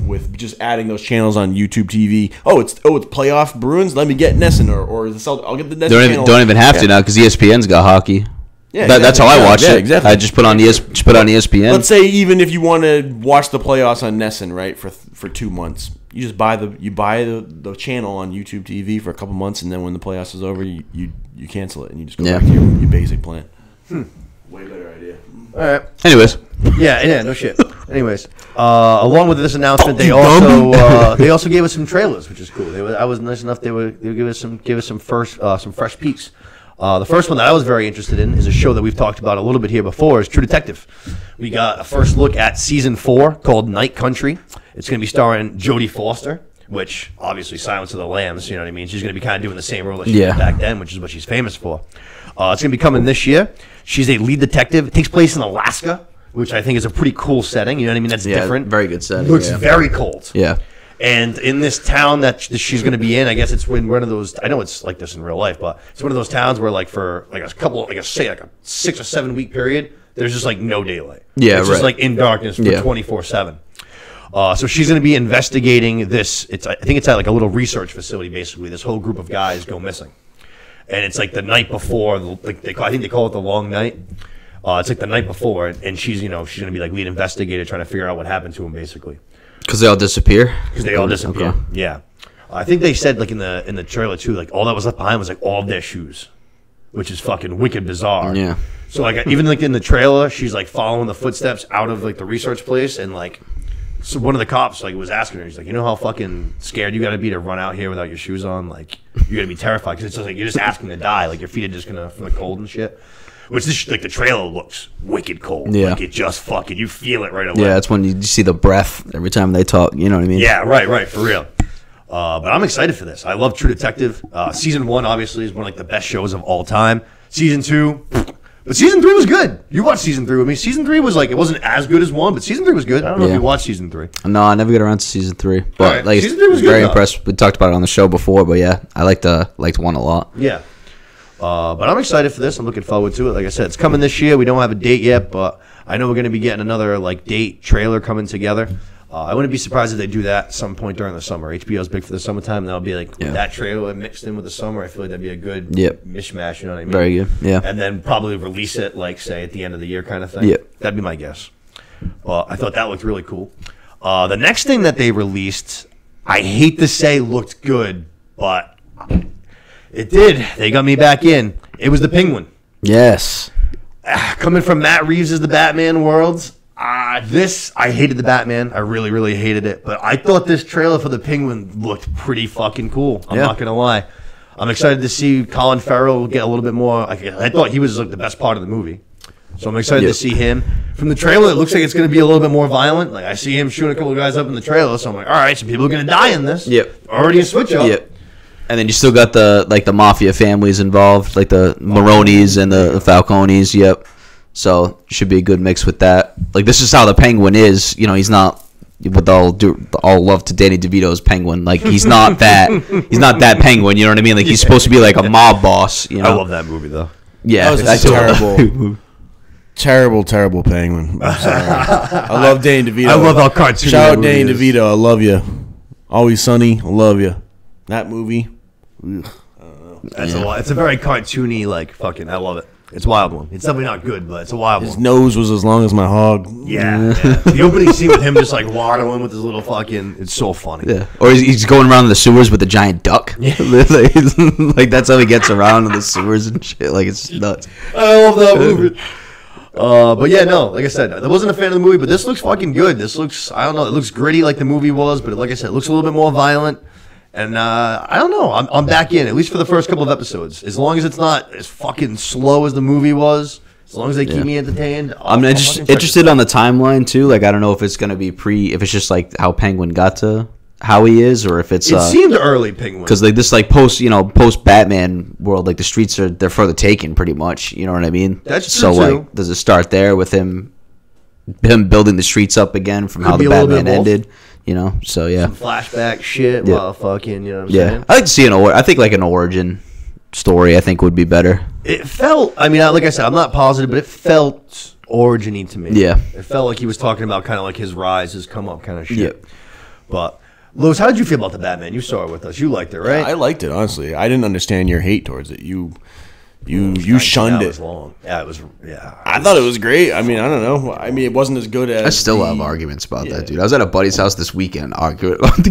with just adding those channels on YouTube TV. Oh, it's playoff Bruins. Let me get Nesson or the Celtics. I'll get the Nesson channel. Don't even have to now because ESPN's got hockey. Yeah, that's how I watch it. Exactly. I just put on ESPN. Let's say even if you want to watch the playoffs on Nesson, right, for 2 months, you just buy the channel on YouTube TV for a couple months, and then when the playoffs is over, you cancel it and you just go back to your basic plan. Way better idea. All right. Anyways. Yeah, no shit. Anyways, along with this announcement, they also gave us some trailers, which is cool. I was nice enough. They give us some fresh peeks. The first one that I was very interested in is a show that we've talked about a little bit here before, is True Detective. We got a first look at season 4 called Night Country. It's going to be starring Jodie Foster, which obviously Silence of the Lambs. You know what I mean? She's going to be kind of doing the same role that she did back then, which is what she's famous for. It's going to be coming this year. She's a lead detective. It takes place in Alaska, which I think is a pretty cool setting. You know what I mean? That's different. Very good setting. Looks very cold. Yeah. And in this town that she's going to be in, I guess it's one of those. I know it's like this in real life, but it's one of those towns where, like, for like a 6 or 7 week period, there's just like no daylight. Yeah, it's just like in darkness for 24/7. So she's going to be investigating this. I think it's at like a little research facility. Basically, this whole group of guys go missing, and it's like the night before. I think they call it the long night. It's like the night before, and she's going to be like lead investigator trying to figure out what happened to him, basically. Because they all disappear. Okay. Yeah. I think they said like in the trailer too, like all that was left behind was like all of their shoes, which is fucking wicked bizarre. Yeah. So like even like in the trailer, she's like following the footsteps out of like the research place, and like so one of the cops like was asking her, he's like, you know how fucking scared you got to be to run out here without your shoes on? Like you're gonna be terrified because it's just like you're just asking to die, like your feet are just gonna from the cold and shit. Which like the trailer looks wicked cold. Yeah. Like it just fucking you feel it right away. Yeah, that's when you see the breath every time they talk. You know what I mean? Yeah, right, for real. But I'm excited for this. I love True Detective. Season 1 obviously is one of like the best shows of all time. Season 2, but season 3 was good. You watched season 3 with me. Season 3 was like it wasn't as good as 1, but season 3 was good. I don't know if you watched season 3. No, I never got around to season 3. But right. like, Season 3 was very good, impressed. We talked about it on the show before, but yeah, I liked 1 a lot. Yeah. But I'm excited for this. I'm looking forward to it. Like I said, it's coming this year. We don't have a date yet, but I know we're going to be getting another like date trailer coming together. I wouldn't be surprised if they do that at some point during the summer. HBO's big for the summertime, and that'll be like with that trailer mixed in with the summer. I feel like that'd be a good mishmash. You know what I mean? Very good. Yeah. And then probably release it like say at the end of the year kind of thing. Yeah. That'd be my guess. Well, I thought that looked really cool. The next thing that they released, I hate to say looked good, but it did. They got me back in. It was the Penguin. Yes. Coming from Matt Reeves' The Batman world, I hated the Batman. I really, really hated it. But I thought this trailer for the Penguin looked pretty fucking cool. I'm not going to lie. I'm excited to see Colin Farrell get a little bit more. I thought he was like the best part of the movie. So I'm excited to see him. From the trailer, it looks like it's going to be a little bit more violent. Like I see him shooting a couple of guys up in the trailer. So I'm like, all right, some people are going to die in this. Yep. Already a switch up. Yep. And then you still got the mafia families involved, like the Maronis and the Falcones. Yep. So should be a good mix with that. Like this is how the Penguin is. You know, he's not with all love to Danny DeVito's Penguin, like he's not that Penguin. You know what I mean? Like he's supposed to be like a mob boss. You know? I love that movie though. Yeah, that was terrible. Terrible Penguin. I'm sorry. I love Danny DeVito. I love how cartoony. Shout out Danny DeVito. I love you. Always Sunny. I love you. That movie. That's a lot. It's a very cartoony, like fucking. I love it. It's a wild one. It's definitely not good, but it's a wild His one. nose was as long as my hog. Yeah. The opening scene with him just like waddling with his little fucking. It's so funny. Yeah, or he's going around the sewers with a giant duck. Yeah, like that's how he gets around in the sewers and shit. Like it's nuts. I love that movie. But yeah, no, like I said, I wasn't a fan of the movie, but this looks fucking good. This looks, I don't know, it looks gritty like the movie was, but like I said, it looks a little bit more violent. And I don't know, I'm back in, at least for the first couple of episodes. As long as it's not as fucking slow as the movie was, as long as they keep me entertained. I'm interested on the timeline too. Like I don't know if it's gonna be if it's just like how Penguin got to how he is, or if it's it seemed early Penguin, because like this like post Batman world, like the streets they're further taken pretty much, you know what I mean? That's true so too. Like does it start there with him building the streets up again from how the Batman ended, you know? So yeah, some flashback shit while fucking, you know what I'm saying? I like to see I think like an origin story I think would be better. It felt, I mean, like I said, I'm not positive, but it felt origin-y to me. Yeah, it felt like he was talking about kind of like his rise, his come up kind of shit. Yep. But Lewis, how did you feel about the Batman? You saw it with us. You liked it, right? I liked it, honestly. I didn't understand your hate towards it. You shunned it. It was long. Yeah, it was. Yeah, I thought it was great. I mean, I don't know. I mean, it wasn't as good as. I still have arguments about that, dude. I was at a buddy's house this weekend arguing. Let's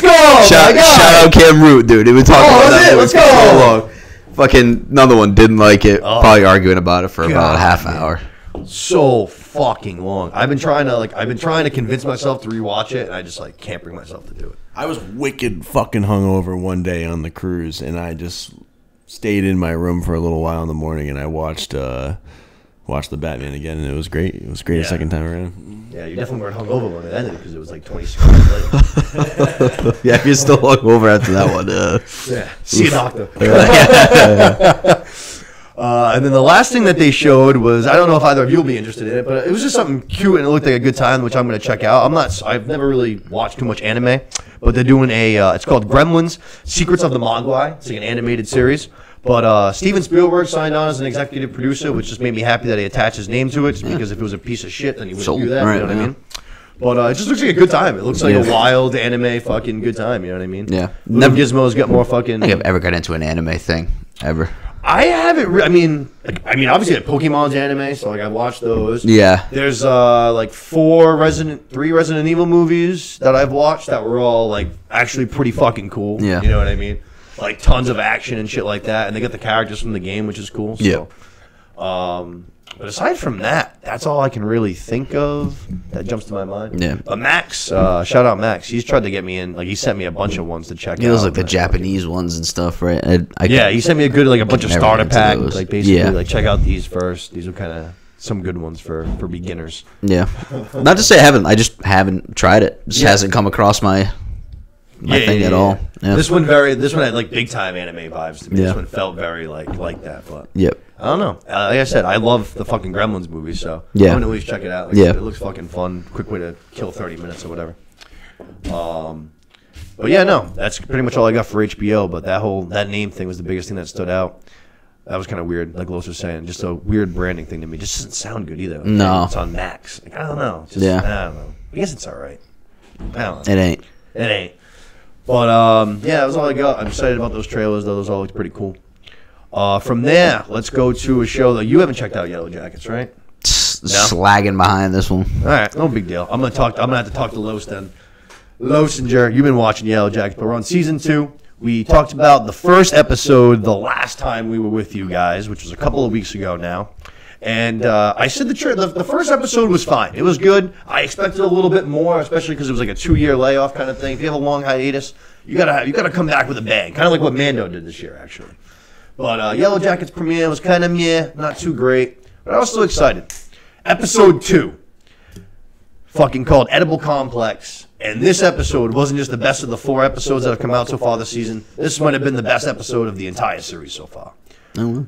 go. Shout out Cam Root, dude. We talked about that. Let's go. So long. Fucking another one didn't like it. Probably arguing about it for about a half hour. So fucking long. I've been trying to convince myself to rewatch it, and I just like can't bring myself to do it. I was wicked fucking hungover one day on the cruise, and I just stayed in my room for a little while in the morning, and I watched the Batman again, and it was great. It was great a second time around. Yeah, you definitely weren't hungover when it ended because it was like 26 hours later. Yeah, if you're still hungover after that one. Yeah, see a doctor. And then the last thing that they showed was, I don't know if either of you will be interested in it, but it was just something cute and it looked like a good time, which I'm going to check out. I've never really watched too much anime, but they're doing it's called Gremlins, Secrets of the Mogwai. It's like an animated series. But Steven Spielberg signed on as an executive producer, which just made me happy that he attached his name to it, just because if it was a piece of shit, then he wouldn't do that, you know what I mean? But it just looks like a good time. It looks like a wild anime fucking good time, you know what I mean? Yeah. Never Gizmo's got more fucking... I think I've ever got into an anime thing, ever. I haven't. I mean, obviously, like Pokemon's anime, so like I watched those. Yeah. There's like three Resident Evil movies that I've watched that were all like actually pretty fucking cool. Yeah. You know what I mean? Like tons of action and shit like that, and they got the characters from the game, which is cool. So, but aside from that, that's all I can really think of that jumps to my mind. Yeah. But Max, shout out Max. He's tried to get me in. Like he sent me a bunch of ones to check out. Those like the Japanese ones and stuff, right? Yeah, he sent me a bunch of starter packs. Like basically, Yeah. like check out these first. These are kind of some good ones for beginners. Yeah. Not to say I haven't. I just haven't tried it. Just hasn't come across my thing at all. Yeah. This one had like big time anime vibes to me. Yeah. This one felt very like that, but Yep. I don't know. Like I said, I love the fucking Gremlins movie, so Yeah. I'm gonna at least check it out. Like I said, it looks fucking fun. Quick way to kill 30 minutes or whatever. But yeah, no, that's pretty much all I got for HBO. But that name thing was the biggest thing that stood out. That was kind of weird, like Los was saying. Just a weird branding thing to me. Just doesn't sound good either. No. It's on Max. Like, I don't know. I don't know. I guess it's all right. I don't know. It ain't. But, yeah, that was all I got. I'm excited about those trailers, though. Those all look pretty cool. From there, let's go to a show that you haven't checked out, Yellowjackets, right? Slagging behind this one. All right, no big deal. I'm gonna have to talk to Los then. Losinger, you've been watching Yellowjackets, but we're on season 2. We talked about the first episode the last time we were with you guys, which was a couple of weeks ago now. And I said the first episode was fine. It was good. I expected a little bit more, especially because it was like a 2-year layoff kind of thing. If you have a long hiatus, you gotta come back with a bang, kind of like what Mando did this year, actually. But Yellowjackets premiere was kind of meh, not too great, but I was still excited. Episode 2, fucking called Edible Complex. And this episode wasn't just the best of the 4 episodes that have come out so far this season. This might have been the best episode of the entire series so far.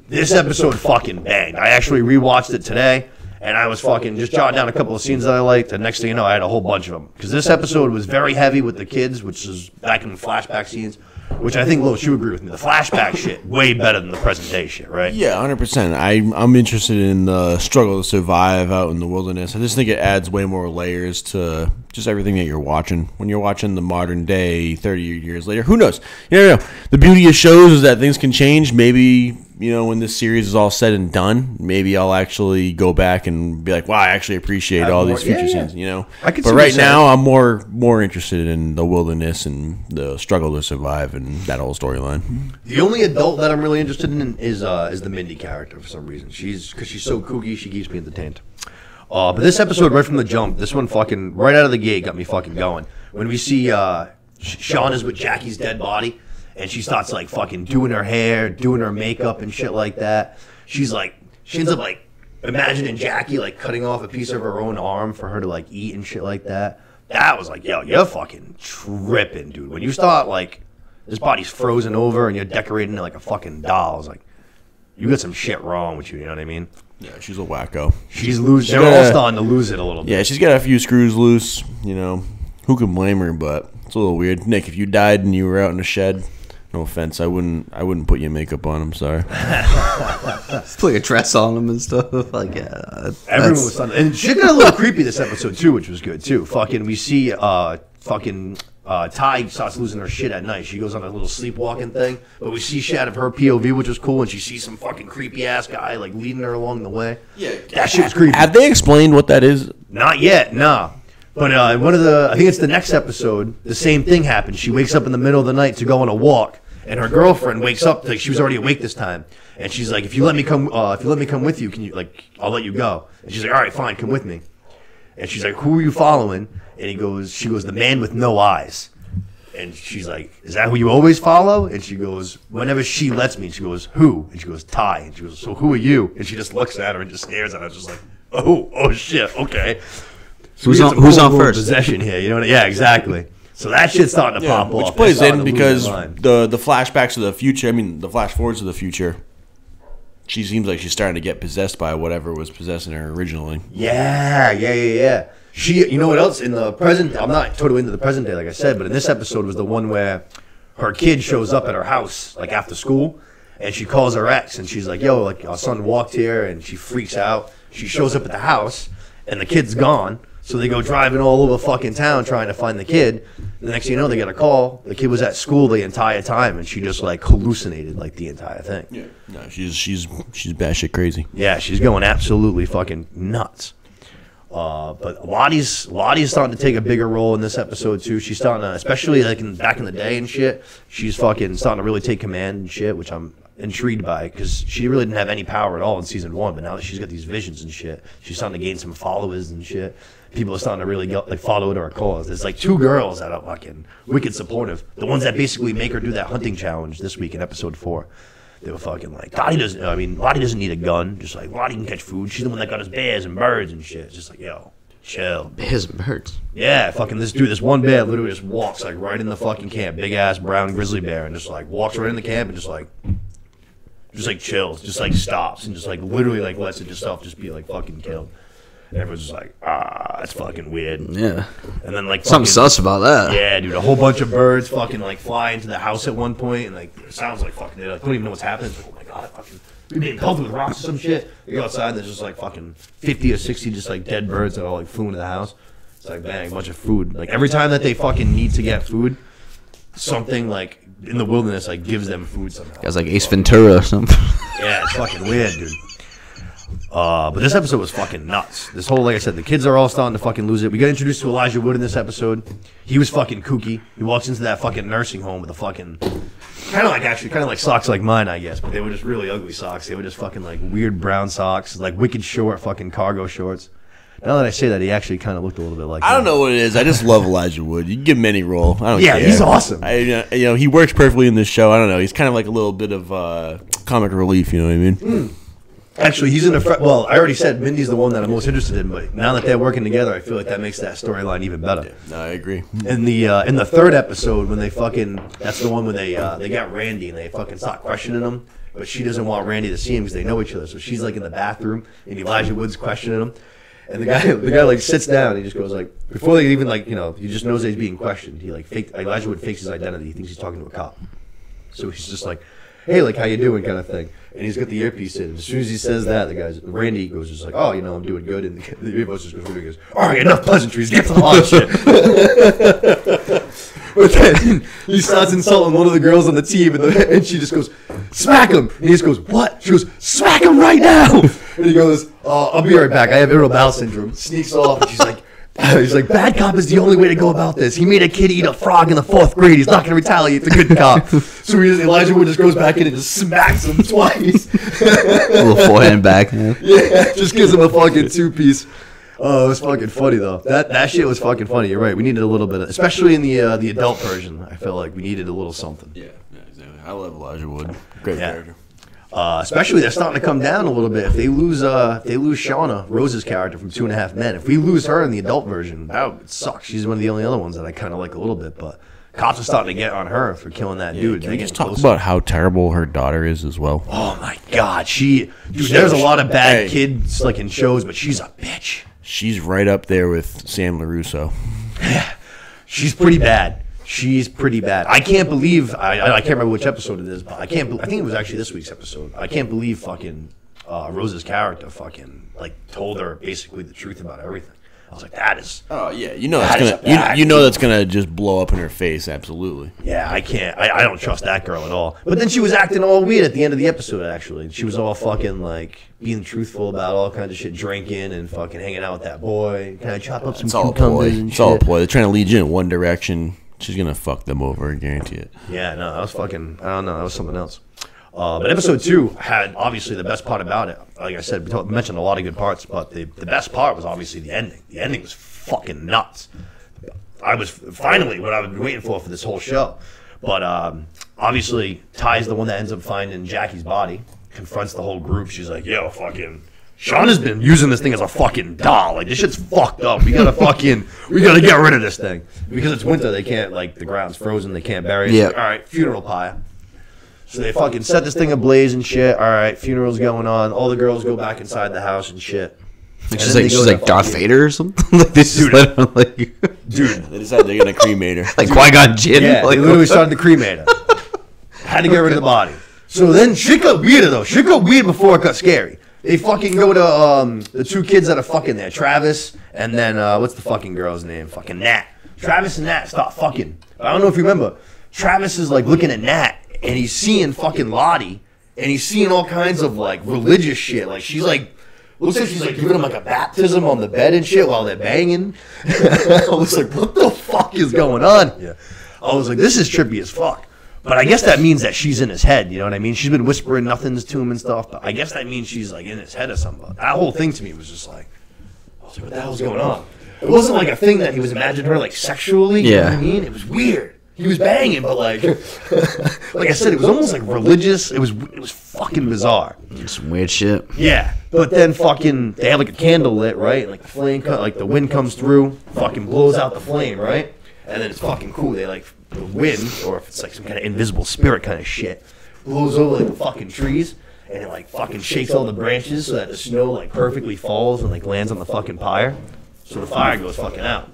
This episode fucking banged. I actually rewatched it today, And I was fucking just jotting down a couple of scenes that I liked. And next thing you know, I had a whole bunch of them. Because this episode was very heavy with the kids, which is back in the flashback scenes. Which I think, Lois, you agree with me. The flashback shit, way better than the present day shit, right? Yeah, 100%. I'm interested in the struggle to survive out in the wilderness. I just think it adds way more layers to just everything that you're watching. When you're watching the modern day 30 years later, who knows? You never know. The beauty of shows is that things can change. Maybe, when this series is all said and done, maybe I'll actually go back and be like, wow, I actually appreciate all these future scenes, I can But right now, I'm more interested in the wilderness and the struggle to survive and that whole storyline. The only adult that I'm really interested in is the Mindy character for some reason. Because she's so kooky, she keeps me entertained. But this episode, right from the jump, this one fucking, right out of the gate, got me fucking going. When we see Shawn is with Jackie's dead body, and she starts, like, fucking doing her hair, doing her makeup and shit like that. She ends up, like, imagining Jackie, like, cutting off a piece of her own arm for her to, like, eat and shit like that. That was like, yo, you're fucking tripping, dude. When you start, like, this body's frozen over and you're decorating it like a fucking doll, I was like, you got some shit wrong with you, you know what I mean? Yeah, she's a wacko. They're all starting to lose it a little bit. Yeah, she's got a few screws loose, Who can blame her, but it's a little weird. Nick, if you died and you were out in a shed, no offense, I wouldn't put your makeup on. I'm sorry. Put a dress on him and stuff. Like, yeah. Everyone was starting, and shit got a little creepy this episode too, which was good too. Fucking, we see Ty starts losing her shit at night. She goes on a little sleepwalking thing, but we see shit out of her POV, which was cool, and she sees some fucking creepy ass guy like leading her along the way. Yeah, that shit was creepy. Have they explained what that is? Not yet, nah. But I think it's the next episode, the same thing happens. She wakes up in the middle of the night to go on a walk, and her girlfriend wakes up, like she was already awake this time, and she's like, if you let me come with you, can you, like, I'll let you go. And she's like, all right, fine, come with me. And she's like, who are you following? And she goes, the man with no eyes. And she's like, is that who you always follow? And she goes, whenever she lets me. And she goes, who? And she goes, Ty. And she goes, so who are you? And she just looks at her and just stares at her, just like, oh shit, okay. So who's on first? Possession here, Yeah, exactly. So that shit's starting to pop off. Which plays in because the flashbacks of the future, the flash forwards of the future, she seems like she's starting to get possessed by whatever was possessing her originally. Yeah. She, you know what else? In the present, I'm not totally into the present day, like I said, but in this episode was the one where her kid shows up at her house, like after school, and she calls her ex, and she's like, yo, like, our son walked here, and she freaks out. She shows up at the house, and the kid's gone. So they go driving all over fucking town trying to find the kid. The next thing you know, they get a call. The kid was at school the entire time, and she just like hallucinated like the entire thing. Yeah, no, she's batshit crazy. Yeah, she's going absolutely fucking nuts. But Lottie's starting to take a bigger role in this episode too. She's starting to, especially like back in the day and shit. She's fucking starting to really take command and shit, which I'm intrigued by because she really didn't have any power at all in season 1. But now that she's got these visions and shit, she's starting to gain some followers and shit. People are starting to really follow to her cause. There's like 2 girls that are fucking wicked supportive. The ones that basically make her do that hunting challenge this week in episode 4. They were fucking like, Lottie doesn't need a gun. Just like, Lottie can catch food. She's the one that got us bears and birds and shit. It's just like, yo, chill. Bears and birds? Yeah, fucking this one bear literally just walks like right in the fucking camp. Big ass brown grizzly bear, and just like walks right in the camp and just like chills. Just like stops and just like literally like lets itself just be like fucking killed. And everyone's just like, that's fucking weird. Yeah. And then like something sus about that. Yeah, dude, a whole bunch of birds fucking like fly into the house at one point, and like it sounds like fucking. They don't even know what's happening. It's like, oh my god, fucking, we're being pelted with rocks or some shit. You go outside, and there's just like fucking 50 or 60 just like dead birds that all like flew into the house. It's like bang, a bunch of food. Like every time that they fucking need to get food, something like in the wilderness like gives them food somehow. It's like Ace Ventura or something. Yeah, it's fucking weird, dude. But this episode was fucking nuts. This whole, like I said, the kids are all starting to fucking lose it. We got introduced to Elijah Wood in this episode. He was fucking kooky. He walks into that fucking nursing home with a fucking kind of like socks like mine, I guess, but they were just really ugly socks. They were just fucking like weird brown socks, like wicked short fucking cargo shorts. Now that I say that, he actually kind of looked a little bit like. I don't know what it is. I just love Elijah Wood. You can give him any role. I don't care. Yeah, he's awesome. He works perfectly in this show. I don't know. He's kind of like a little bit of comic relief. You know what I mean? Actually, he's in a well. I already said Mindy's the one that I'm most interested in, but now that they're working together, I feel like that makes that storyline even better. Yeah, no, I agree. In the third episode, when they that's the one where they got Randy and they fucking start questioning him, but she doesn't want Randy to see him because they know each other. So she's like in the bathroom and Elijah Wood's questioning him, and the guy like sits down. And he just goes like, before they even like he just knows that he's being questioned. He like Elijah Wood fakes his identity. He thinks he's talking to a cop, so he's just like, hey, like how you doing, kind of thing. And he's got the earpiece in. As soon as he says that, Randy goes just like, oh, I'm doing good. And the earpiece just goes, all right, enough pleasantries, get to the hard shit. But then he starts insulting one of the girls on the team, and she just goes, smack him. And he just goes, what? She goes, smack him right now. And he goes, I'll be right back. I have irritable bowel syndrome. Sneaks off, and she's like, he's like, bad cop is the only way to go about this. He made a kid eat a frog in the 4th grade. He's not going to retaliate. It's a good cop. So Elijah Wood just goes back in and just smacks him twice. A little forehand back. Yeah, just gives him a fucking 2-piece. Oh, it was fucking funny though. That shit was fucking funny. You're right. We needed a little bit, especially in the adult version. I felt like we needed a little something. Yeah, exactly. I love Elijah Wood. Great character. Especially they're starting to come down a little bit. If they lose Shauna, Rose's character from 2.5 Men. If we lose her in the adult version, that would suck. She's one of the only other ones that I kind of like a little bit. But cops are starting to get on her for killing that dude. Can we just talk about how terrible her daughter is as well? Oh my God, there's a lot of bad kids like in shows, but she's a bitch. She's right up there with Sam LaRusso. She's pretty bad. She's pretty bad. I can't believe I can't remember which episode it is, but I think it was actually this week's episode. I can't believe fucking Rose's character fucking like told her basically the truth about everything. I was like, that is. Oh yeah, that's gonna just blow up in her face. Absolutely. Yeah, I can't. I don't trust that girl at all. But then she was acting all weird at the end of the episode. Actually, she was all fucking like being truthful about all kinds of shit, drinking and fucking hanging out with that boy. Kind of chop up some cucumbers and shit. It's all a ploy. They're trying to lead you in one direction. She's gonna fuck them over. I guarantee it. Yeah, no, that was fucking. I don't know. That was something else. But episode 2 had obviously the best part about it. Like I said, we mentioned a lot of good parts, but the best part was obviously the ending. The ending was fucking nuts. I was finally what I've been waiting for this whole show. But obviously, Ty's the one that ends up finding Jackie's body, confronts the whole group. She's like, yo, fucking Shauna's been using this thing as a fucking doll. Like, this shit's fucked up. We gotta get rid of this thing. Because it's winter, they can't, like, the ground's frozen, they can't bury it. Yeah. Like, all right, funeral pyre. So they fucking set this thing ablaze and shit. All right, funeral's going on. All the girls go back inside the house and shit. She's like Darth Vader or something. Like this dude, they decided they're gonna cremate her. Like Qui-Gon Jinn. Yeah, like, they literally started to cremate her. Had to get rid of the body. So then shit got weirder though. Shit got weird before it got scary. They fucking go to the 2 kids that are fucking there, Travis and then what's the fucking girl's name? Fucking Nat. Travis and Nat stop fucking. I don't know if you remember. Travis is like looking at Nat. And he's seeing fucking Lottie, and he's seeing all kinds of like religious shit. Like she's like, looks like she's like giving him like a baptism on the bed and shit while they're banging. I was like, what the fuck is going on here? I was like, this is trippy as fuck. But I guess that means that she's in his head. You know what I mean? She's been whispering nothings to him and stuff. But I guess that means she's like in his head or something. That whole thing to me was just like, I was like, what the hell's going on? It wasn't like a thing that he was imagining her like sexually. You know what I mean? It was weird. He was banging, but like I said, it was almost like religious. It was fucking bizarre. Some weird shit. Yeah, but then fucking they have like a candle lit, right? And like the flame, like the wind comes through, fucking blows out the flame, right? And then it's fucking cool. They like the wind, or if it's like some kind of invisible spirit kind of shit, blows over like the fucking trees, and it like fucking shakes all the branches so that the snow like perfectly falls and like lands on the fucking pyre. So the fire goes fucking out.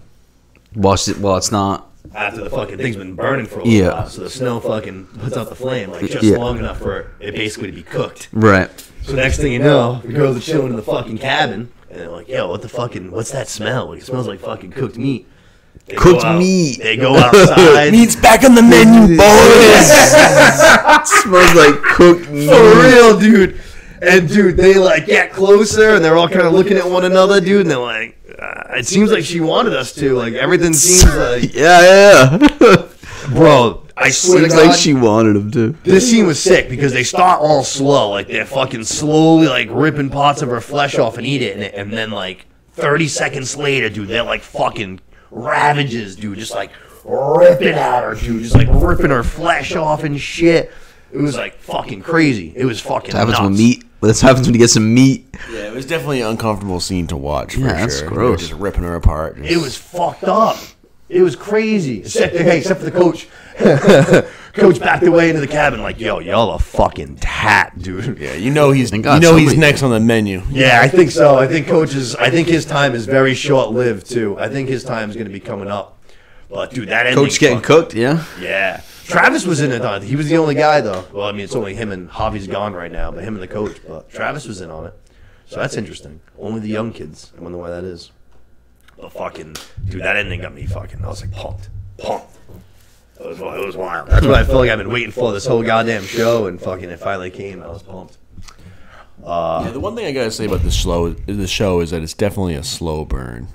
Well, it's not. After the fucking thing's been burning for a little while, so the snow fucking puts out the flame like just long enough for it basically to be cooked. Right. So next thing you know, the girls are chilling in the fucking cabin, and they're like, "Yo, what's that smell? Like, it smells like fucking cooked meat." Cooked meat. They go outside. Meat's back on the menu, boys. Smells like cooked meat. For real, dude. And dude, they like get closer, and they're all kind of looking at one another, dude, and they're like, it seems like she wanted us to. Like, everything seems like... Yeah. Bro, I swear to God... Seems like she wanted him to. This scene was sick, because they start all slow. Like, they're fucking slowly, like, ripping parts of her flesh off and eat it. And then, like, 30 seconds later, dude, they're, like, fucking ravages, dude. Just, like, ripping at her, dude. Just, like, ripping her flesh off and shit. It was, like, fucking crazy. It was fucking nuts. Happens with meat. But this happens when you get some meat. Yeah, it was definitely an uncomfortable scene to watch. For that's sure. gross. Just ripping her apart. It was fucked up. It was crazy. Except for the coach. Coach backed away into the cabin like, yo, y'all a fucking tat, dude. Yeah, he's he's next on the menu. Yeah, I think so. I think his time is very short-lived too. I think his time is going to be coming up. But dude, that ending, Coach getting cooked, yeah. Yeah. Travis was in it. He was the only guy though. Well, I mean, it's only him and Javi's gone right now, but him and the coach. But Travis was in on it. So that's interesting. Only the young kids. I wonder why that is. But fucking dude, that ending got me fucking. I was like pumped. It was wild. That's what I feel like I've been waiting for this whole goddamn show, and fucking it finally came. I was pumped. Yeah, the one thing I gotta say about the show is that it's definitely a slow burn.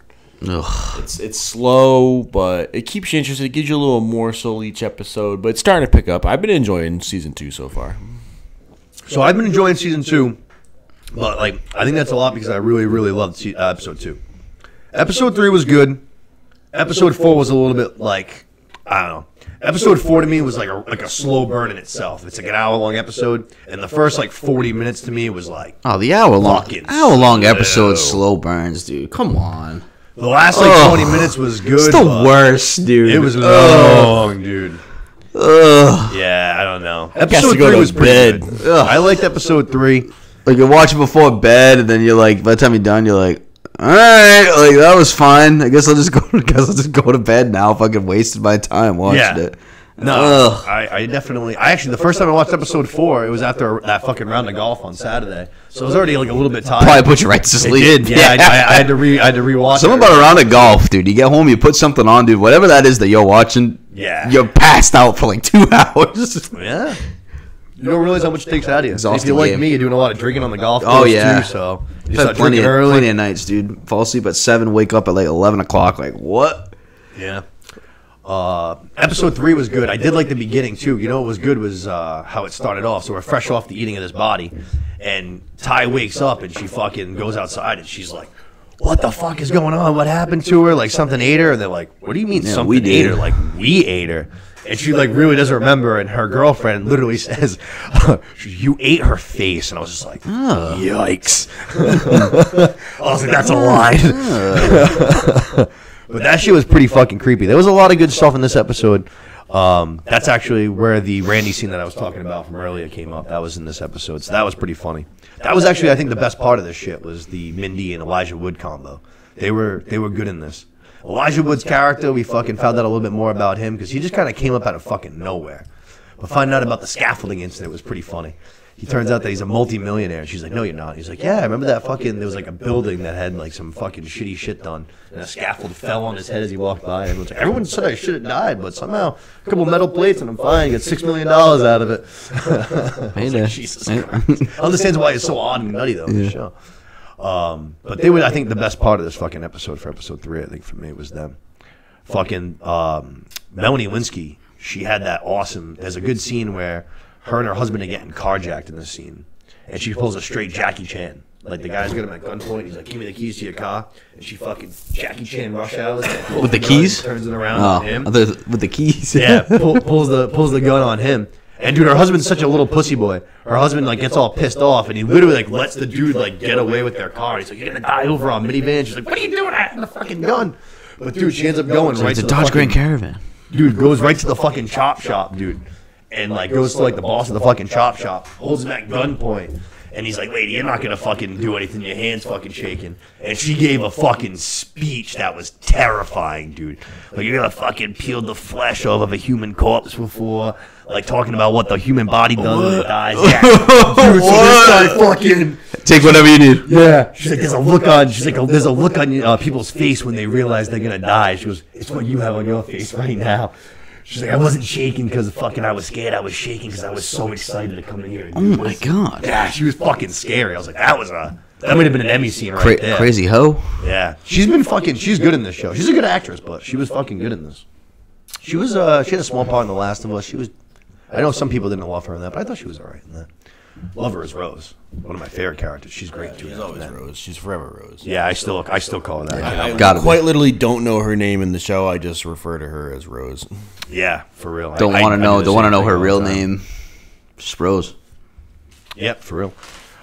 Ugh. It's slow, but it keeps you interested. It gives you a little morsel each episode, but it's starting to pick up. I've been enjoying season 2 so far. So I've been enjoying season 2, but like I think that's a lot because I really, really loved episode 2. Episode 3 was good. Episode 4 was a little bit like, I don't know. Episode 4 to me was like a slow burn in itself. It's like an hour-long episode, and the first like 40 minutes to me was like, the hour-long episode slow burns, dude. Come on. The last like 20 minutes was good. It's the worst, dude. It was long, dude. Ugh. Yeah, I don't know. Episode 3 was pretty good. I liked episode 3. Like you watch it before bed, and then you're like, by the time you're done, you're like, all right, like that was fine. I guess I'll just go to bed now. Fucking wasted my time watching it. No, I definitely. The first time I watched episode 4, it was after that fucking round of golf on Saturday, so I was already like a little bit tired. Probably put you right to sleep. It did. Yeah, I had to rewatch. Something about a round of golf, dude. You get home, you put something on, dude. Whatever that is that you're watching, you're passed out for like 2 hours. Yeah. You don't realize how much it takes out of you. Exhausting If you're like game. me, you're doing a lot of drinking on the golf course too, so you start drinking early. Plenty of nights, dude. Fall asleep at 7, wake up at like 11 o'clock. Like, what? Yeah. Episode 3 was good. I did like the beginning too. You know what was good was how it started off. So we're fresh off the eating of this body, and Ty wakes up and she fucking goes outside and she's like, "What the fuck is going on? What happened to her? Like something ate her?" And they're like, "What do you mean something ate her? Like we ate her?" And she like really doesn't remember. And her girlfriend literally says, "You ate her face." And I was just like, "Yikes!" I was like, "That's a lie." But that shit was pretty fucking creepy. There was a lot of good stuff in this episode. That's actually where the Randy scene that I was talking about from earlier came up. That was in this episode, so that was pretty funny. That was actually, I think, the best part of this shit was the Mindy and Elijah Wood combo. They were good in this. Elijah Wood's character, we fucking found out a little bit more about him because he just kind of came up out of fucking nowhere. But finding out about the scaffolding incident was pretty funny. He turns out that he's a multi-millionaire. She's like, "No, you're not." He's like, "Yeah, I remember that fucking, there was like a building that had like some fucking shitty shit done. And a scaffold fell on his head as he walked by. And everyone said I should have died, but somehow a couple metal plates and I'm fine. I get $6 million out of it." I was like, Jesus Christ. Understands why it's so odd and nutty though in the show. But they were, I think, the best part of this fucking episode for episode 3, I think for me, was them. Fucking Melanie Linsky, she had that awesome, there's a good scene where her and her husband are getting carjacked in this scene. And she pulls a straight Jackie Chan. Like the guy's got him at gunpoint. He's like, "Give me the keys to your car." And she fucking Jackie Chan rush hours. With the keys? Turns it around on him. With the keys? Yeah, pulls the gun on him. And dude, her husband's such a little pussy boy. Her husband like gets all pissed off, and he literally like lets the dude like get away with their car. He's like, "You're gonna die over on minivan." She's like, "What are you doing at the fucking gun?" But dude, she ends up going right to the Dodge Grand Caravan. Dude goes right to the fucking chop shop, dude, and like goes to like the boss of the fucking chop shop, holds him at gunpoint. And he's like, "Lady, you're not going to fucking do anything. Your hand's fucking shaking." And she gave a fucking speech that was terrifying, dude. Like, "You're going to fucking peel the flesh off of a human corpse before." Like, talking about what the human body does when it dies. Yeah. Dude, so this guy fucking... Take whatever you need. Yeah. She's like, there's a look on people's face when they realize they're going to die. She goes, "It's what you have on your face right now." She's like, "I wasn't shaking because fucking I was scared. I was shaking because I was so excited to come in here and do my God. Yeah, she was fucking scary. I was like, that might have been an Emmy scene right there. Crazy hoe. Yeah. She's good in this show. She's a good actress, but she was fucking good in this. She had a small part in The Last of Us. I know some people didn't love her in that, but I thought she was all right in that. Love her as Rose. One of my favorite characters. She's great too. She's always Rose. She's forever Rose. Yeah, I still call her that. Yeah, I quite literally don't know her name in the show. I just refer to her as Rose. Yeah, for real. Don't want to know her real name. Just Rose. Yep, for real.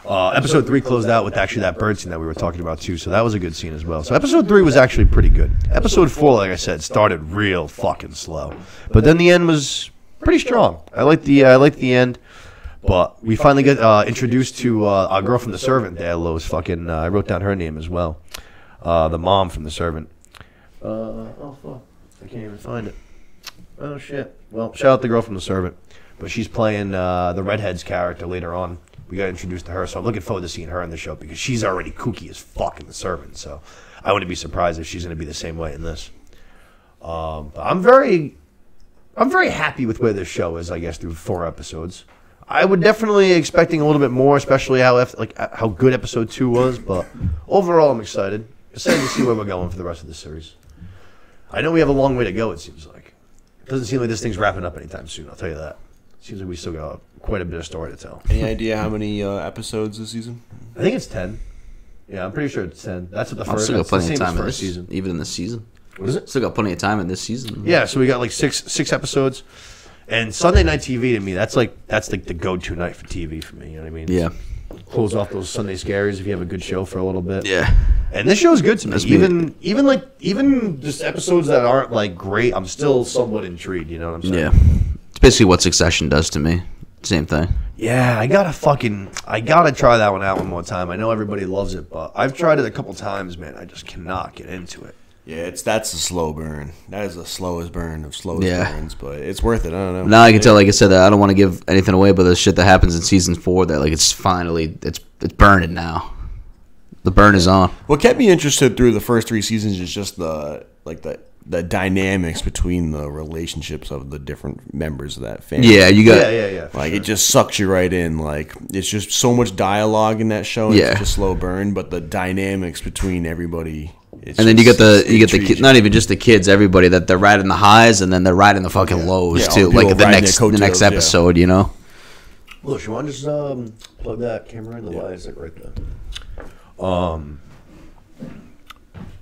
Episode 3 closed out with actually that bird scene that we were talking about too, so that was a good scene as well. So episode 3 was actually pretty good. Episode 4, like I said, started real fucking slow, but then the end was pretty strong. I like the end, but we finally get introduced to our girl from The Servant. There, Lois fucking. I wrote down her name as well. The mom from The Servant. Oh fuck, I can't even find it. Oh shit. Well, shout out the girl from The Servant, but she's playing the redhead's character later on. We got introduced to her, so I'm looking forward to seeing her in the show because she's already kooky as fuck in The Servant. So I wouldn't be surprised if she's going to be the same way in this. But I'm very happy with where this show is. I guess through 4 episodes, I would definitely expecting a little bit more, especially how good episode 2 was. But overall, I'm excited to see where we're going for the rest of the series. I know we have a long way to go. It seems like it doesn't seem like this thing's wrapping up anytime soon. I'll tell you that. Seems like we still got quite a bit of story to tell. Any idea how many episodes this season? I think it's 10. Yeah, I'm pretty sure it's 10. That's what the first. Still got plenty of time in this season, even in this season. What is it? Still got plenty of time in this season. Yeah, so we got like six episodes, and Sunday night TV to me that's like the go-to night for TV for me. You know what I mean? Yeah. Close off those Sunday scaries if you have a good show for a little bit. Yeah. And this show's good to me. Even just episodes that aren't like great, I'm still somewhat intrigued. You know what I'm saying? Yeah. It's basically what Succession does to me. Same thing. Yeah, I gotta try that one out one more time. I know everybody loves it, but I've tried it a couple times, man. I just cannot get into it. Yeah, that's a slow burn. That is the slowest burn of slowest burns, but it's worth it. I don't know. Now I can tell, like I said, that I don't want to give anything away, but the shit that happens in season 4, that like it's burning now. The burn is on. What kept me interested through the first 3 seasons is just the dynamics between the relationships of the different members of that family. Yeah, you got. Yeah. Like it just sucks you right in. Like it's just so much dialogue in that show. And it's just a slow burn, but the dynamics between everybody. And then you get the not even just the kids, everybody that they're riding the highs and then they're riding the fucking lows too. Like the next episode, you know. Look, you want to just plug that camera in? The light is like right there.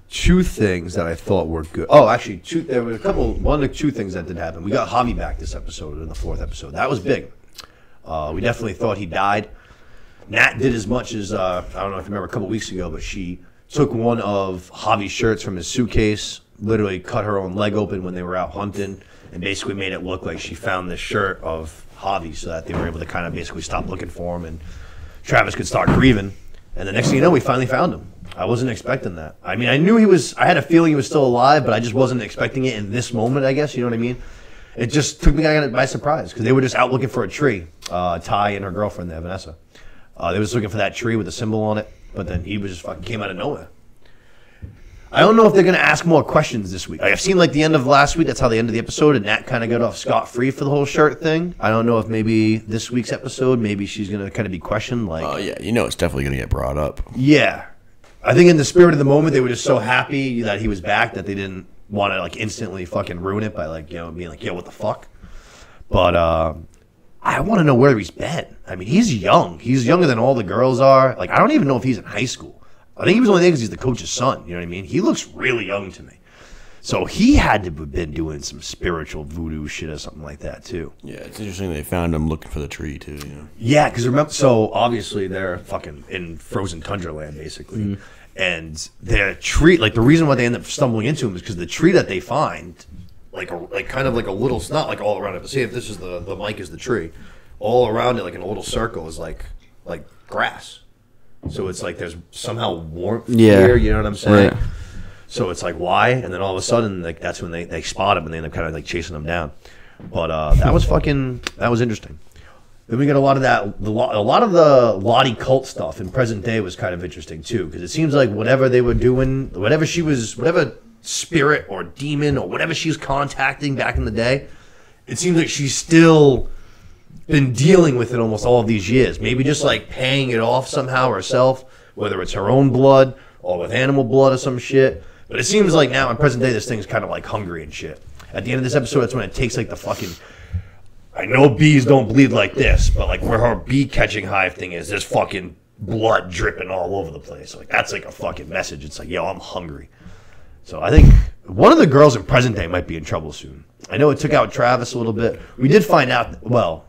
2 things that I thought were good. Oh, actually, there were one or two things that did happen. We got Javi back this episode, in the 4th episode. That was big. We definitely thought he died. Nat did as much as, I don't know if you remember a couple weeks ago, but she took one of Javi's shirts from his suitcase, literally cut her own leg open when they were out hunting, and basically made it look like she found this shirt of Javi so that they were able to kind of basically stop looking for him and Travis could start grieving. And the next thing you know, we finally found him. I wasn't expecting that. I mean, I had a feeling he was still alive, but I just wasn't expecting it in this moment, I guess. You know what I mean? It just took me by surprise because they were just out looking for a tree. Ty and her girlfriend there, Vanessa. They were just looking for that tree with the symbol on it, but then he was just fucking came out of nowhere. I don't know if they're going to ask more questions this week. Like, I've seen like the end of last week. That's how they ended the episode, and Nat kind of got off scot-free for the whole shirt thing. I don't know if maybe this week's episode, maybe she's going to kind of be questioned. Like, oh, yeah, it's definitely going to get brought up. Yeah. I think in the spirit of the moment, they were just so happy that he was back that they didn't want to like instantly fucking ruin it by like, being like, yo, what the fuck? But I want to know where he's been. I mean, he's young. He's younger than all the girls are. Like, I don't even know if he's in high school. I think he was only there because he's the coach's son. You know what I mean? He looks really young to me. So he had to have been doing some spiritual voodoo shit or something like that, too. Yeah, it's interesting they found him looking for the tree, too. You know? Yeah, because remember, so obviously they're fucking in frozen tundra land, basically. Mm-hmm. And their tree, like the reason why they end up stumbling into him is because the tree that they find, kind of like a little, it's not like all around it, but see if this is the mic is the tree, all around it, like in a little circle, is like grass. So it's like there's somehow warmth here, you know what I'm saying? Right. So it's like, why? And then all of a sudden, like that's when they spot him and they end up kind of like chasing him down. But that was interesting. Then we got a lot of the Lottie cult stuff in present day was kind of interesting too, because it seems like whatever they were doing, whatever spirit or demon or whatever she was contacting back in the day, it seems like she's still been dealing with it almost all of these years. Maybe just like paying it off somehow herself, whether it's her own blood or with animal blood or some shit. But it seems like now in present day, this thing's kind of like hungry and shit. At the end of this episode, that's when it takes like the fucking. I know bees don't bleed like this, but like where her bee catching hive thing is, there's fucking blood dripping all over the place. Like that's like a fucking message. It's like, yo, I'm hungry. So I think one of the girls in present day might be in trouble soon. I know it took out Travis a little bit. We did find out. Well,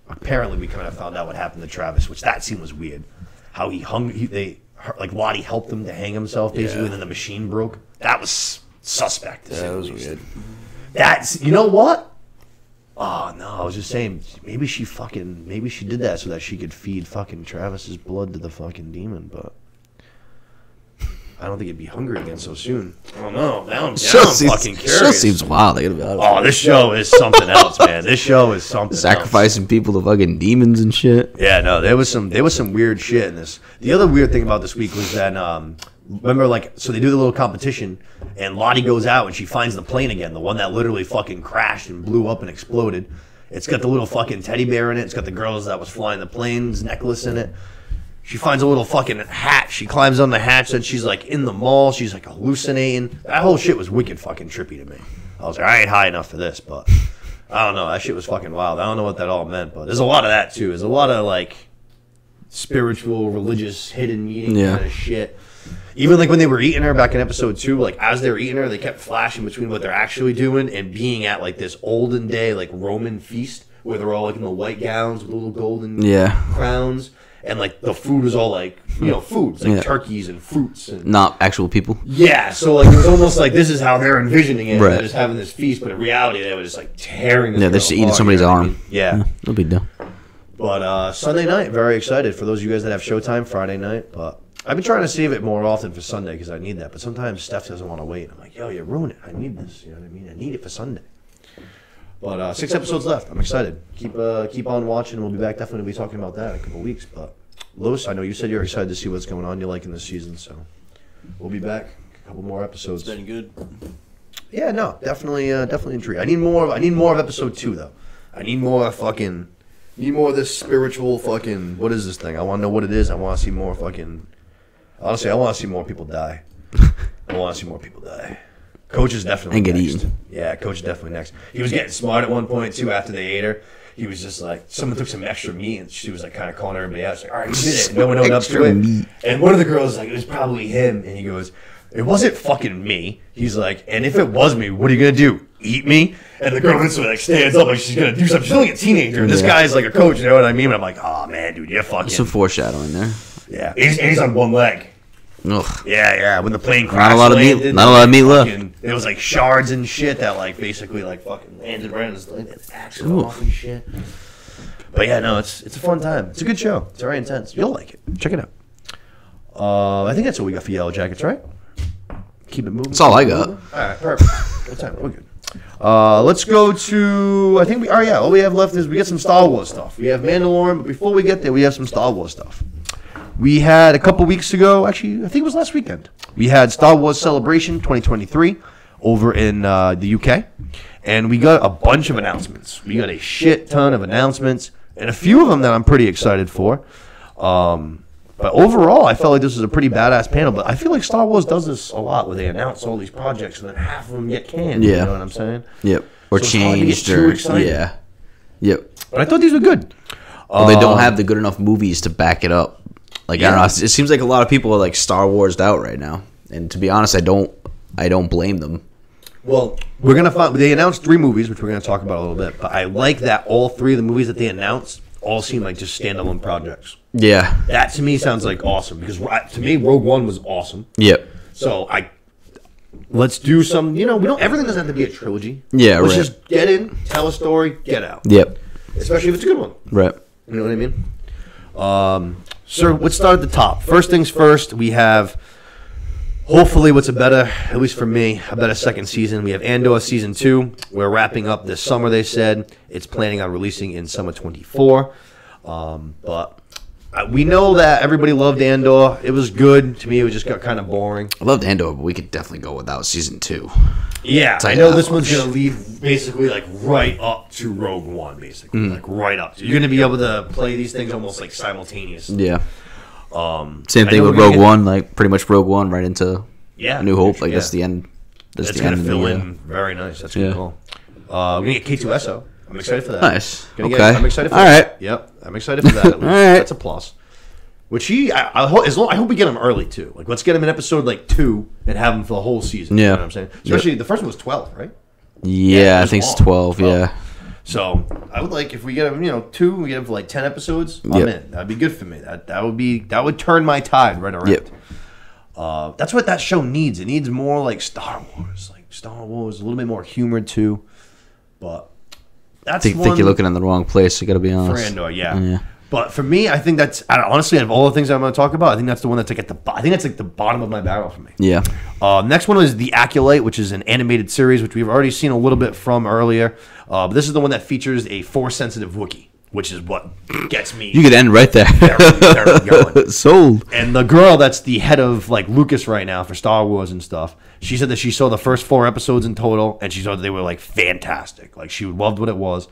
apparently we kind of found out what happened to Travis, which that scene was weird. how he hung. Like Lottie helped him to hang himself basically, and then the machine broke. That was suspect. That was weird. That's you know what? Oh no, I was just saying maybe she did that so that she could feed fucking Travis's blood to the fucking demon, but I don't think it'd be hungry again so soon. I don't know. Now I'm fucking curious. Show seems wild. Oh, this show is something else, man. This show is something. Sacrificing people to fucking demons and shit. Yeah, no, there was some weird shit in this. The other weird thing about this week was that remember, like, so they do the little competition, and Lottie goes out and she finds the plane again, the one that literally fucking crashed and blew up and exploded. It's got the little fucking teddy bear in it. It's got the girls that was flying the plane's necklace in it. She finds a little fucking hat. She climbs on the hatch, and she's like in the mall. She's like hallucinating. That whole shit was wicked fucking trippy to me. I was like, I ain't high enough for this, but I don't know. That shit was fucking wild. I don't know what that all meant, but there's a lot of that too. There's a lot of like spiritual, religious, hidden meaning kind of shit. Even like when they were eating her back in episode 2, like as they were eating her, they kept flashing between what they're actually doing and being at like this olden day like Roman feast where they're all like in the white gowns with little golden crowns. And, like, the food was all, like, you know, foods, like turkeys and fruits. And not actual people. Yeah, so, like, it was almost like this is how they're envisioning it. Right. They're just having this feast, but in reality, they were just, like, tearing this they're just eating somebody's arm. Yeah. No big deal. But Sunday night, very excited for those of you guys that have Showtime Friday night. But I've been trying to save it more often for Sunday because I need that. But sometimes Steph doesn't want to wait. I'm like, yo, you ruin it. I need this. You know what I mean? I need it for Sunday. But 6 episodes left. I'm excited. Keep on watching. We'll be back. Definitely be talking about that in a couple weeks. But Los, I know you said you're excited to see what's going on. You're liking this season, so we'll be back. A couple more episodes. It's been good. Yeah, no, definitely intrigued. I need more of episode 2 though. I need more of this spiritual fucking. What is this thing? I want to know what it is. I want to see more fucking. Honestly, I want to see more people die. Coach is definitely and get next. eaten. Yeah, Coach is definitely next. He was getting smart at one point too. After they ate her, he was just like, someone took some extra meat, and she was like kind of calling everybody out. She's like, all right, you did it. And no one owned up to it. Meat. And one of the girls was like, it was probably him. And he goes, it wasn't fucking me. He's like, and if it was me, what are you gonna do? Eat me? And the girl instantly like stands up like she's gonna do something. She's only a teenager. And this guy's like a coach. You know what I mean? And I'm like, oh man, dude, you're fucking. Some foreshadowing there. Yeah, and he's on one leg. Ugh. Yeah. When the plane crashed, not a lot of meat left. There was like shards and shit that like basically like fucking landed right on his leg. That's actually off and shit. But yeah, no, it's a fun time. It's a good show. It's very intense. You'll like it. Check it out. I think that's what we got for Yellowjackets, right? Keep it moving. That's all I got. All right, perfect. What time? We're good. Let's go to. I think we. Oh yeah, all we have left is we get some Star Wars stuff. We have Mandalorian, but before we get there, we have some Star Wars stuff. We had a couple weeks ago, actually, I think it was last weekend. We had Star Wars Celebration 2023 over in the UK, and we got a bunch of announcements. We got a shit ton of announcements, and a few of them that I'm pretty excited for. But overall, I felt like this was a pretty badass panel. But I feel like Star Wars does this a lot, where they announce all these projects and then half of them get canned. Yeah. You know what I'm saying? Yep. Or so changed. Or yeah. Yep. But I thought these were good. Well, they don't have the good enough movies to back it up. Like I don't know, it seems like a lot of people are like Star Wars'd out right now, and to be honest, I don't blame them. Well, we're gonna find. They announced 3 movies, which we're gonna talk about a little bit. But I like that all 3 of the movies that they announced all seem like just standalone projects. Yeah, that to me sounds like awesome because to me Rogue One was awesome. Yep. So let's do some. You know, we don't. Everything doesn't have to be a trilogy. Yeah, let's just get in, tell a story, get out. Yep. Especially if it's a good one. Right. You know what I mean? So let's start at the top. First things first, we have hopefully what's a better, at least for me, a better second season. We have Andor Season 2. We're wrapping up this summer, they said. It's planning on releasing in summer 24. But we know that everybody loved Andor. It was good. To me, it just got kind of boring. I loved Andor, but we could definitely go without Season 2. Yeah, I know this one's going to lead basically like right up to Rogue One, basically. Like right up to. You're going to be able to play these things almost like simultaneously. Yeah. Same thing with Rogue One, like pretty much Rogue One right into New Hope. Like that's the end. That's going to fill in very nice. That's a good call. We're going to get K2SO. I'm excited for that. Nice. Okay. I'm excited for that. All right. Yep. I'm excited for that. At least. All right. That's a plus. Which I hope we get him early too. Like, let's get him in episode like 2 and have him for the whole season. Yeah, you know what I'm saying. Especially the first one was 12, right? Yeah, I think it's 12. Yeah. So I would like if we get him, 2, we get him for like 10 episodes. I'm in. That'd be good for me. That would turn my tide right around. Yep. That's what that show needs. It needs more like Star Wars, a little bit more humor too. But that's think you're looking in the wrong place. You got to be honest. For Andor, yeah. But for me, I think that's honestly, out of all the things I'm going to talk about, I think that's the one that's like I think that's like the bottom of my barrel for me. Yeah. Next one is The Acolyte, which is an animated series, which we've already seen a little bit from earlier. But this is the one that features a Force-sensitive Wookiee, which is what gets me. You could end right there. There we go. Sold. And the girl that's the head of like Lucas right now for Star Wars and stuff, she said that she saw the first 4 episodes in total, and she thought they were like fantastic. Like she loved what it was.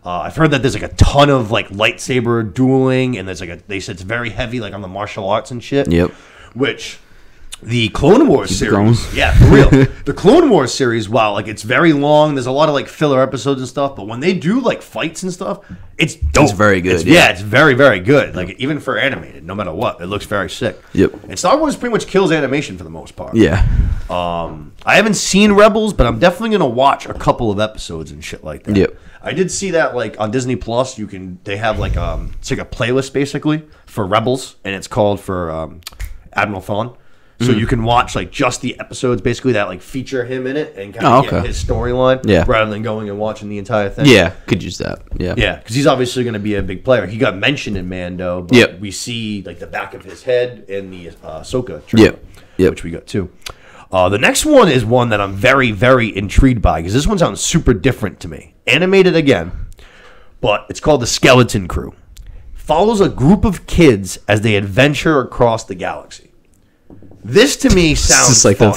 I've heard that there's like a ton of like lightsaber dueling, and there's they said it's very heavy like on the martial arts and shit. Yep. Which the Clone Wars series, yeah, for real. The Clone Wars series, wow, like it's very long. There's a lot of like filler episodes and stuff, but when they do like fights and stuff, it's dope. It's very good. It's very, very good. Like even for animated, no matter what, it looks very sick. Yep. And Star Wars pretty much kills animation for the most part. Yeah. I haven't seen Rebels, but I'm definitely gonna watch a couple of episodes and shit like that. Yep. I did see that like on Disney Plus. They have like it's like a playlist basically for Rebels, and it's called for Admiral Thrawn. So you can watch like just the episodes basically that like feature him in it and kind of get his storyline rather than going and watching the entire thing. Yeah, could use that. Yeah. Yeah, because he's obviously going to be a big player. He got mentioned in Mando, but we see like the back of his head in the Ahsoka trailer, which we got too. The next one is one that I'm very, very intrigued by because this one sounds super different to me. Animated again, but it's called The Skeleton Crew. Follows a group of kids as they adventure across the galaxy. This to me sounds just like fun.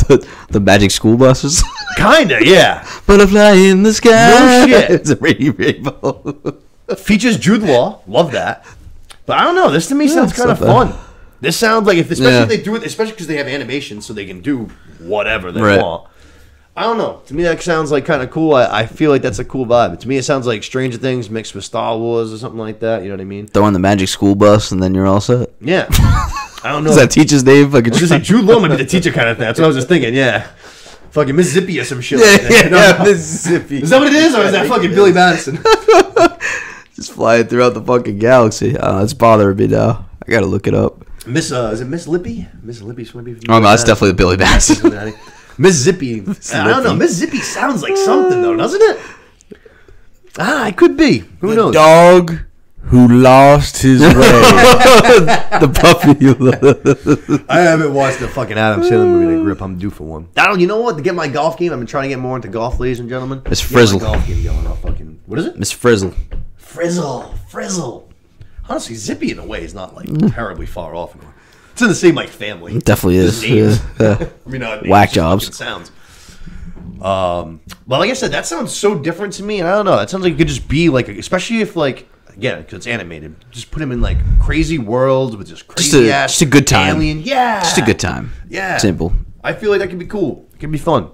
the magic school buses. Kinda, yeah. Butterfly in the sky. No shit. It's a pretty rainbow. Features Jude Law. Love that. But I don't know. This to me sounds kind of fun. This sounds like especially if they do it, especially because they have animation, so they can do whatever they want. I don't know. To me, that sounds like kind of cool. I feel like that's a cool vibe. To me, it sounds like Stranger Things mixed with Star Wars or something like that. You know what I mean? Throw in the magic school bus, and then you're all set. Yeah. I don't know. Is that teacher's name? Like Jude Law might be the teacher kind of thing. That's what I was just thinking. Yeah. Fucking Mississippi or some shit. Like that. Mississippi. Is that what it is, or is that fucking Billy Madison? Just flying throughout the fucking galaxy. It's bothering me now. I gotta look it up. Is it Miss Lippy? Miss Lippy's one of Oh no, that's definitely the Billy Madison. Mississippi. I don't know. Mississippi sounds like something though, doesn't it? It could be. Who knows? Dog who lost his way. The puppy. I haven't watched the fucking Adam Sandler movie, The Grip. I'm due for one. You know what? To get my golf game, I've been trying to get more into golf, ladies and gentlemen. Miss Frizzle. Golf game going. What is it? Miss Frizzle. Frizzle. Honestly, Zippy in a way is not like terribly far off. It's in the same like family. It definitely is. I mean, whack jobs. It sounds. But like I said, that sounds so different to me, and I don't know. It sounds like it could just be like, especially if like. Again, because it's animated. Just put him in like crazy worlds with just crazy ass just a good time. Alien. Yeah, just a good time. Yeah, simple. I feel like that could be cool. It could be fun.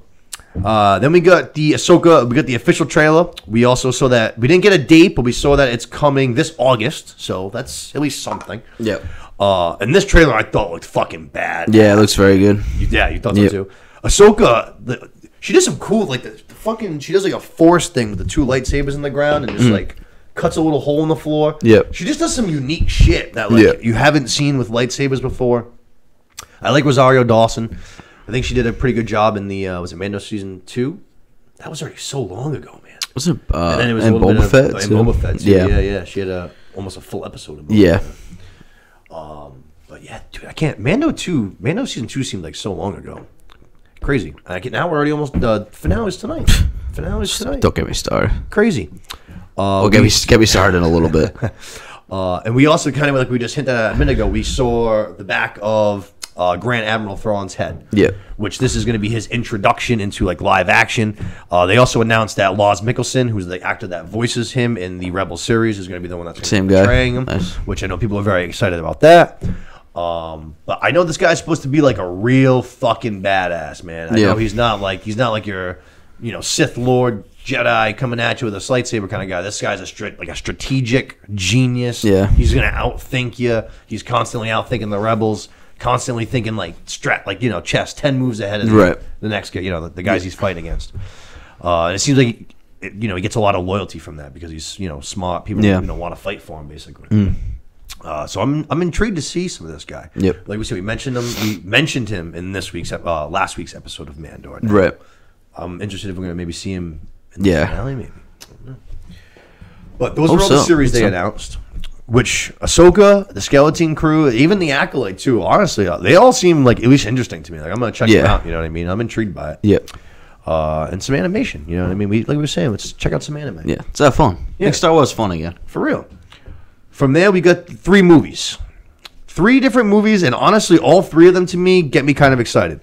Then we got the Ahsoka. We got the official trailer. We also saw that we didn't get a date, but we saw that it's coming this August. So that's at least something. Yep. And this trailer I thought looked fucking bad. Yeah, it looks very good. You thought so too. Ahsoka, she does some cool like the fucking. She does like a force thing with the 2 lightsabers in the ground and just like. Cuts a little hole in the floor. Yep. She just does some unique shit that like you haven't seen with lightsabers before. I like Rosario Dawson. I think she did a pretty good job in the was it Mando season 2? That was already so long ago, man. Was it? And then it was and Boba Fett. And Boba Fett too. Yeah. She had almost a full episode of Boba Fett. But yeah, dude, I can't. Mando season 2 seemed like so long ago. Crazy. Now we're already almost finale is tonight. Don't get me started. Crazy. Get me started in a little bit. And we also kind of like we just hinted at a minute ago. We saw the back of Grand Admiral Thrawn's head. Yeah. Which this is going to be his introduction into like live action. They also announced that Lars Mikkelsen, who's the actor that voices him in the Rebel series, is going to be the one that's portraying him. Nice. Which I know people are very excited about that. But I know this guy's supposed to be like a real fucking badass, man. I know he's not like your, Sith Lord Jedi coming at you with a lightsaber kind of guy. This guy's a strategic genius. Yeah, he's gonna outthink you. He's constantly outthinking the rebels. Constantly thinking chess 10 moves ahead of the next guy. The guys he's fighting against. And it seems like you know, he gets a lot of loyalty from that because he's, you know, smart. People, Yeah. you know, want to fight for him basically. So I'm intrigued to see some of this guy. Yep. Like we said, we mentioned him in this week's last week's episode of Mandor. Right. I'm interested if we're gonna maybe see him in Yeah. the finale, maybe. I don't know. But those are all the series they announced. Which Ahsoka, the Skeleton Crew, even the Acolyte too. Honestly, they all seem like at least interesting to me. Like I'm gonna check them out. You know what I mean? I'm intrigued by it. Yep. And some animation. You know what I mean? Like we were saying, let's check out some anime. Yeah, it's that fun. Yeah. Make Star Wars fun again. For real. From there, we got 3 movies. 3 different movies, and honestly, all 3 of them to me get me kind of excited.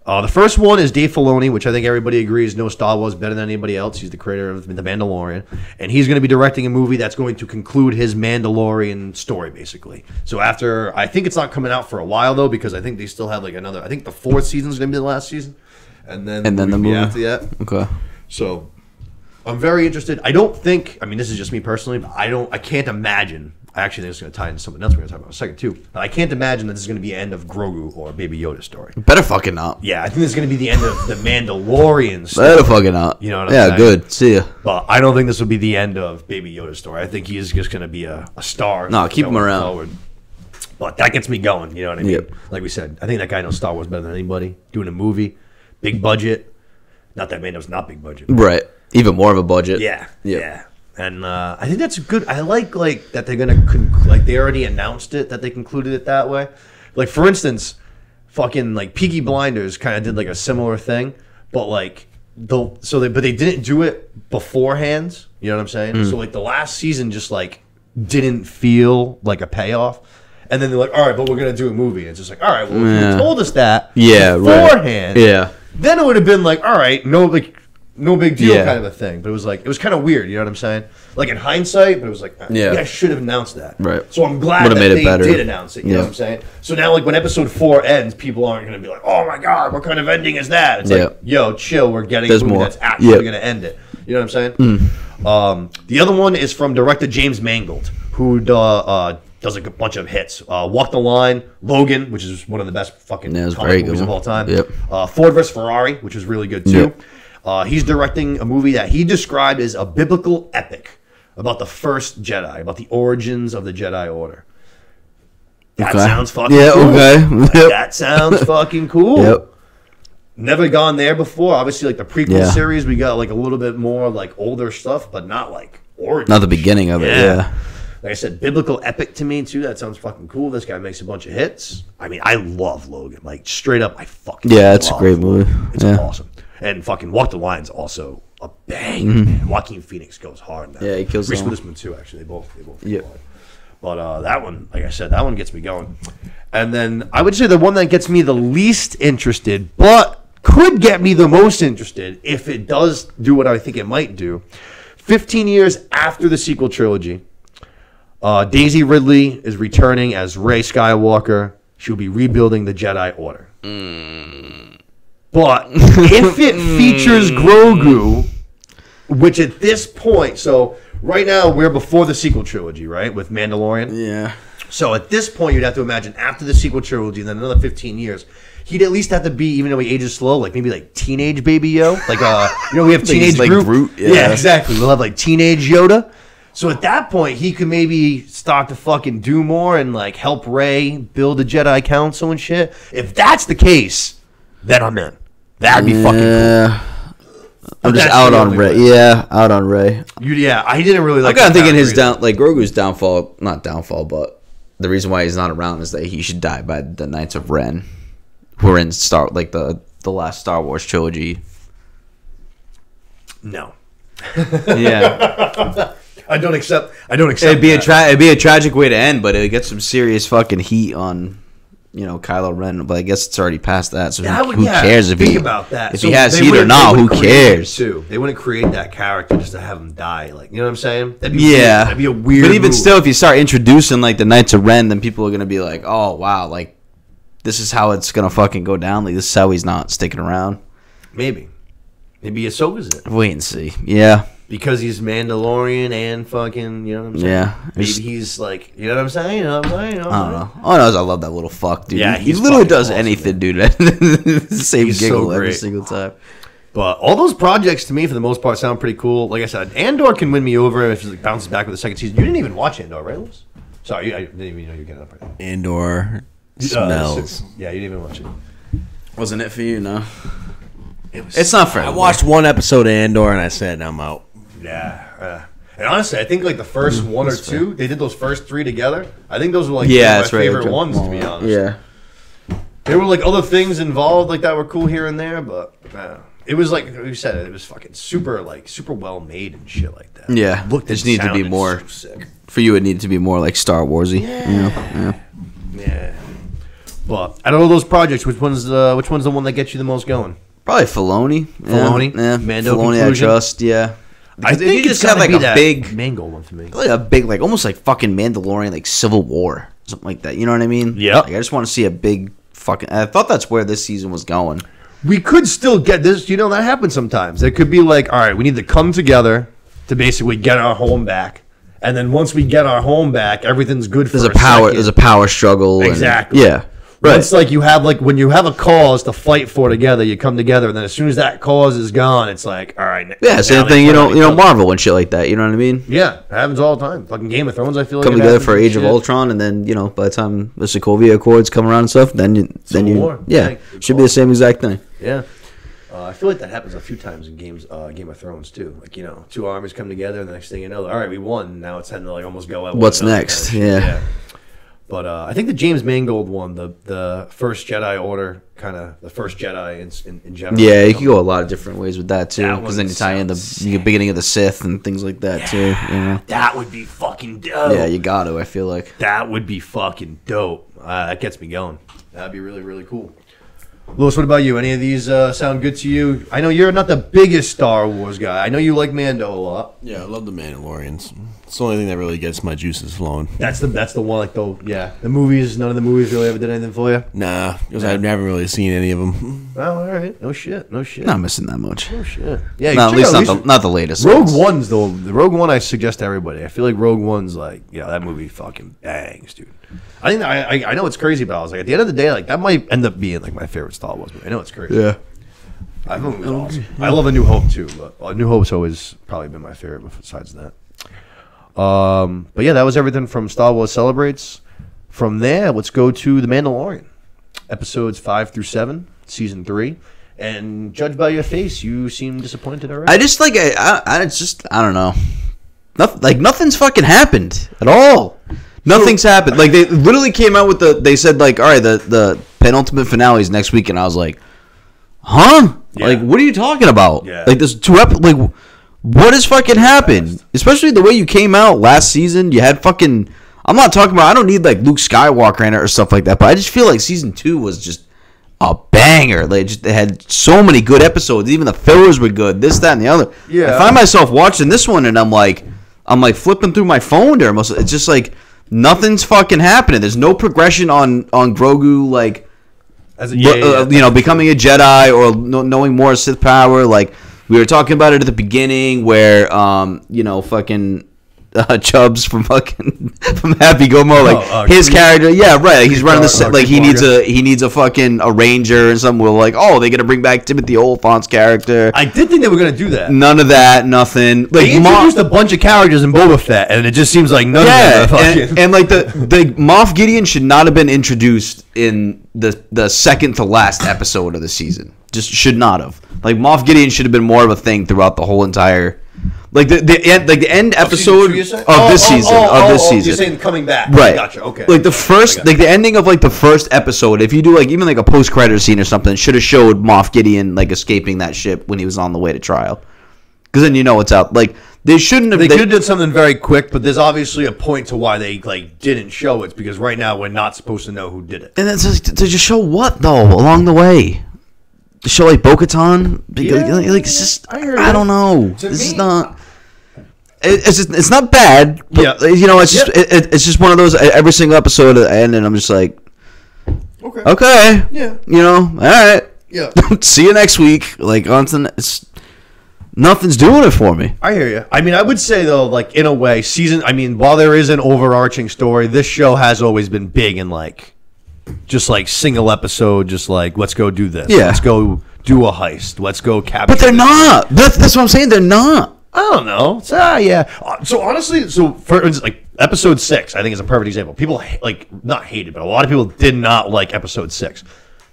The first one is Dave Filoni, which I think everybody agrees knows Star Wars better than anybody else. He's the creator of The Mandalorian. And he's going to be directing a movie that's going to conclude his Mandalorian story, basically. So after, I think it's not coming out for a while, though, because I think they still have like another, I think the 4th season is going to be the last season. And then the movie after that. Okay. So I'm very interested. I don't think, I mean, this is just me personally, but I can't imagine. I actually think it's going to tie into something else we're going to talk about in a second, too. But I can't imagine that this is going to be the end of Grogu or Baby Yoda's story. Better fucking not. Yeah, I think this is going to be the end of the Mandalorian story. Better fucking not. You know what I'm saying? Yeah, good. See ya. But I don't think this will be the end of Baby Yoda's story. I think he is just going to be a star. No, keep him around. Forward. But that gets me going, you know what I mean? Yep. Like we said, I think that guy knows Star Wars better than anybody. Doing a movie, big budget. Not that Mando's not big budget. Right. Even more of a budget. Yeah. Yep. Yeah. And I think that's good. I like that they're gonna like they already announced it that they concluded it that way. Like for instance, fucking like Peaky Blinders kind of did like a similar thing, but like but they didn't do it beforehand. You know what I'm saying? So like the last season just like didn't feel like a payoff, and then they're like, all right, but we're gonna do a movie. And it's just like, all right, well, if you told us that beforehand, then it would have been like, all right, no big deal kind of a thing. But it was kind of weird, you know what I'm saying? Like in hindsight, but it was like, I should have announced that. Right. So I'm glad that they did announce it, you know what I'm saying? So now like when episode 4 ends, people aren't going to be like, oh my God, what kind of ending is that? It's like, yo, chill, we're getting a movie that's actually going to end it. You know what I'm saying? The other one is from director James Mangold, who does like a bunch of hits. Walk the Line, Logan, which is one of the best fucking comic movies of all time. Ford vs. Ferrari, which is really good too. He's directing a movie that he described as a biblical epic about the first Jedi, about the origins of the Jedi Order. That sounds fucking cool. That sounds fucking cool. Never gone there before. Obviously, like the prequel series, we got like a little bit more like older stuff, but not like origins. Not the beginning of it, Like I said, biblical epic to me too. That sounds fucking cool. This guy makes a bunch of hits. I mean, I love Logan. Like straight up, I fucking it's a great movie. It's awesome. And fucking Walk the Line's also a bang. Man. Joaquin Phoenix goes hard in that. Yeah, he kills Reese Witherspoon too. Actually, they both go hard. But that one, like I said, that one gets me going. And then I would say the one that gets me the least interested, but could get me the most interested if it does do what I think it might do. 15 years after the sequel trilogy, Daisy Ridley is returning as Rey Skywalker. She'll be rebuilding the Jedi Order. But if it features Grogu, which at this point, so right now we're before the sequel trilogy, right, with Mandalorian. Yeah. So at this point, you'd have to imagine after the sequel trilogy, and then another 15 years, he'd at least have to be, even though he ages slow, like maybe like teenage Baby Yo, like we have teenage Groot. Yeah, exactly. We'll have like teenage Yoda. So at that point, he could maybe start to fucking do more and like help Rey build a Jedi Council and shit. If that's the case, then I'm in. That'd be fucking cool. I'm just out on Rey. Yeah, out on Rey. I didn't really like. I'm kind of thinking his Grogu's downfall, not downfall, but the reason why he's not around is that he should die by the Knights of Ren, who are in the last Star Wars trilogy. No. Yeah. I don't accept. It'd be a tragic way to end, but it gets some serious fucking heat on, Kylo Ren. But I guess it's already past that. So who cares if about that? If he has heat or not? Who cares? They wouldn't create that character just to have him die. Like, you know what I'm saying? That'd be weird. That'd be a weird. But even still, if you start introducing like the Knights of Ren, then people are gonna be like, oh wow, like this is how it's gonna fucking go down. Like this is how he's not sticking around. Maybe Ahsoka's it. Wait and see. Yeah. Because he's Mandalorian and fucking, you know what I'm saying? Yeah. Maybe he's like, you know what I'm saying? I don't know. All I know is I love that little fuck, dude. Yeah, he literally does anything, dude. The same giggle every single time. But all those projects to me, for the most part, sound pretty cool. Like I said, Andor can win me over if it bounces back with the second season. You didn't even watch Andor, right, Lewis? Sorry, I didn't even know you were getting up right now. Andor smells. Yeah, you didn't even watch it. Wasn't it for you? No. It's not for I watched one episode of Andor and I said, I'm out. Yeah. And honestly, I think like the first one or two, they did those first three together. I think those were like my favorite ones, to be honest. Yeah. There were like other things involved like that were cool here and there, but it was like you said, it was fucking super well made and shit like that. Yeah. Looked just need to be more. So sick. For you, it needed to be more like Star Warsy. Yeah. But out of all those projects, which one's the one that gets you the most going? Probably Filoni. Yeah. Mando Filoni, conclusion? I trust. Yeah. I think you just have like a big Mango one for me. like a big, like almost like fucking Mandalorian, like Civil War, something like that. You know what I mean? Yeah. Like, I just want to see a big fucking. I thought that's where this season was going. We could still get this. That happens sometimes. It could be like, all right, we need to come together to basically get our home back, and then once we get our home back, everything's good for There's a power struggle. Exactly. Yeah. Right. It's like you have when you have a cause to fight for together, you come together, and then as soon as that cause is gone, it's like, all right. Yeah, same thing. Marvel and shit like that. You know what I mean? Yeah, it happens all the time. Fucking Game of Thrones, I feel like come together for Age of Ultron, and then by the time the Sokovia Accords come around and stuff, then you should be the same exact thing. Yeah. I feel like that happens a few times in Game of Thrones too. Like two armies come together, and the next thing you know, all right, we won. Now it's time to almost go out. What's next? Yeah. But I think the James Mangold one, the first Jedi Order, kind of the first Jedi in general. Yeah, you can go a lot of different ways with that too, because then you tie in the beginning of the Sith and things like that too. That would be fucking dope. Yeah, you got to. I feel like that would be fucking dope. That gets me going. That'd be really, really cool. Lewis, what about you? Any of these sound good to you? I know you're not the biggest Star Wars guy. I know you like Mando a lot. Yeah, I love the Mandalorians. It's the only thing that really gets my juices flowing. That's the one. The movies. None of the movies really ever did anything for you. Nah, because I've never really seen any of them. Oh, all right. No shit. Not missing that much. No shit. Yeah, at least not the latest. Rogue One's though. The Rogue One I suggest to everybody. I feel like Rogue One's that movie fucking bangs, dude. I think I know it's crazy, but I was like, at the end of the day, that might end up being my favorite Star Wars movie. I know it's crazy. Yeah. I thought it was awesome. I love A New Hope too, but A New Hope's always probably been my favorite. Besides that, but yeah, that was everything from Star Wars Celebrates. From there, let's go to The Mandalorian, episodes 5 through 7, season 3. And judged by your face, you seem disappointed already. I just I don't know. Nothing's fucking happened at all. Nothing's happened. They literally came out with they said all right, the penultimate finale is next week, and I was like, huh? Yeah. What are you talking about? Yeah. There's 2 episodes. What has fucking happened? Especially the way you came out last season. You had fucking. I'm not talking about. I don't need Luke Skywalker in it or stuff like that. But I just feel like season 2 was just a banger. They had so many good episodes. Even the fillers were good. This, that, and the other. Yeah. I find myself watching this one, and I'm flipping through my phone there. It's just nothing's fucking happening. There's no progression on Grogu, becoming a Jedi or knowing more Sith power. We were talking about it at the beginning, where fucking Chubbs from Happy Gilmore, his character, yeah, right. He's running the he needs a fucking a ranger and something. We're they're gonna bring back Timothy Olyphant's character. I did think they were gonna do that. None of that, nothing. They introduced a bunch of characters in Boba Fett, and it just seems like none of them. And the Moff Gideon should not have been introduced in the second to last episode of the season. Just should not have. Moff Gideon should have been more of a thing throughout the whole entire. The end episode of this season. You're saying coming back, right? Gotcha. Okay. The first, the ending of the first episode. If you do even a post credit scene or something, should have showed Moff Gideon escaping that ship when he was on the way to trial. Because then it's out. They shouldn't have. They could have done something very quick, but there's obviously a point to why they didn't show it. Because right now we're not supposed to know who did it. And it's to just show what though along the way. To show Bo-Katan, it's just I don't know. This is not. It's not bad. But, it's just one of those. Every single episode at the end, and I'm just like, okay, yeah, all right, yeah. See you next week. Nothing's doing it for me. I hear you. I mean, I would say though, in a way, while there is an overarching story, this show has always been big in just single episode, just let's go do this. Yeah. Let's go do a heist. Let's go capture. But they're not. That's what I'm saying. They're not. I don't know. So honestly, for instance, like episode 6, I think is a perfect example. People not hated, but a lot of people did not like episode 6.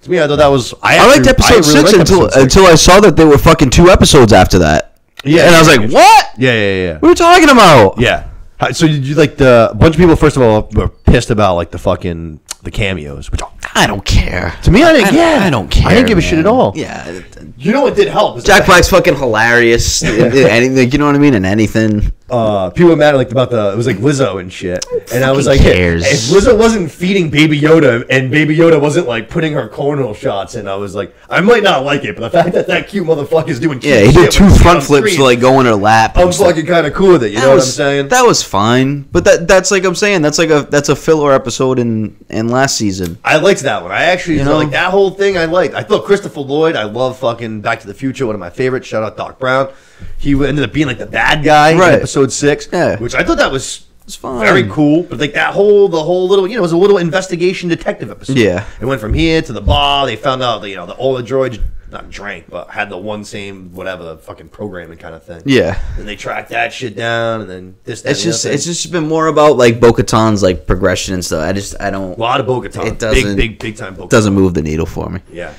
To me, I thought that was. I liked episode 6 until I saw that there were fucking 2 episodes after that. Yeah, and I was like, what? Yeah. What are you talking about? Yeah. So you like a bunch of people? First of all, were pissed about like the cameos, which I don't care. To me, I don't care. I didn't give a shit at all. Yeah. You know what did help? Jack Black's fucking hilarious. Anything, you know what I mean? And anything. People were mad about it was like Lizzo and shit, and I was like, cares? If Lizzo wasn't feeding Baby Yoda and Baby Yoda wasn't like putting her cornhole shots in, I was like, I might not like it, but the fact that cute motherfucker is doing cute he did shit 2 front flips to like go in her lap. I'm fucking kind of cool with it. You know what I'm saying? That was fine, but that's like I'm saying that's a filler episode in last season. I liked that one. I actually like that whole thing. I liked. I thought Christopher Lloyd. I love fucking Back to the Future. One of my favorites. Shout out Doc Brown. He ended up being like the bad guy in episode 6, which I thought that was fine. Very cool. But like the whole little, it was a little investigation detective episode. Yeah, it went from here to the bar. They found out that all the droids not drank, but had the one same whatever fucking programming kind of thing. Yeah, and they tracked that shit down, and then this. That, it's just been more about like Bo-Katan's like progression and stuff. I don't. A lot of Bo-Katan. It doesn't big time. Bo-Katan. Doesn't move the needle for me. Yeah.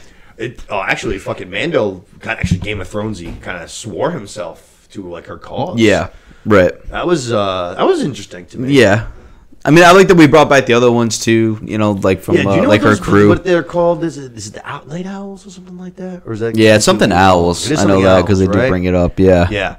Actually, fucking Mando got actually Game of Thronesy kind of swore himself to like her cause. Yeah, right. That was interesting to me. Yeah, I mean, I like that we brought back the other ones too. Like from like her crew. What they're called? Is it the Night Owls or something like that? Or is that? Yeah, it's something owls. I know that because they do bring it up. Yeah. Yeah.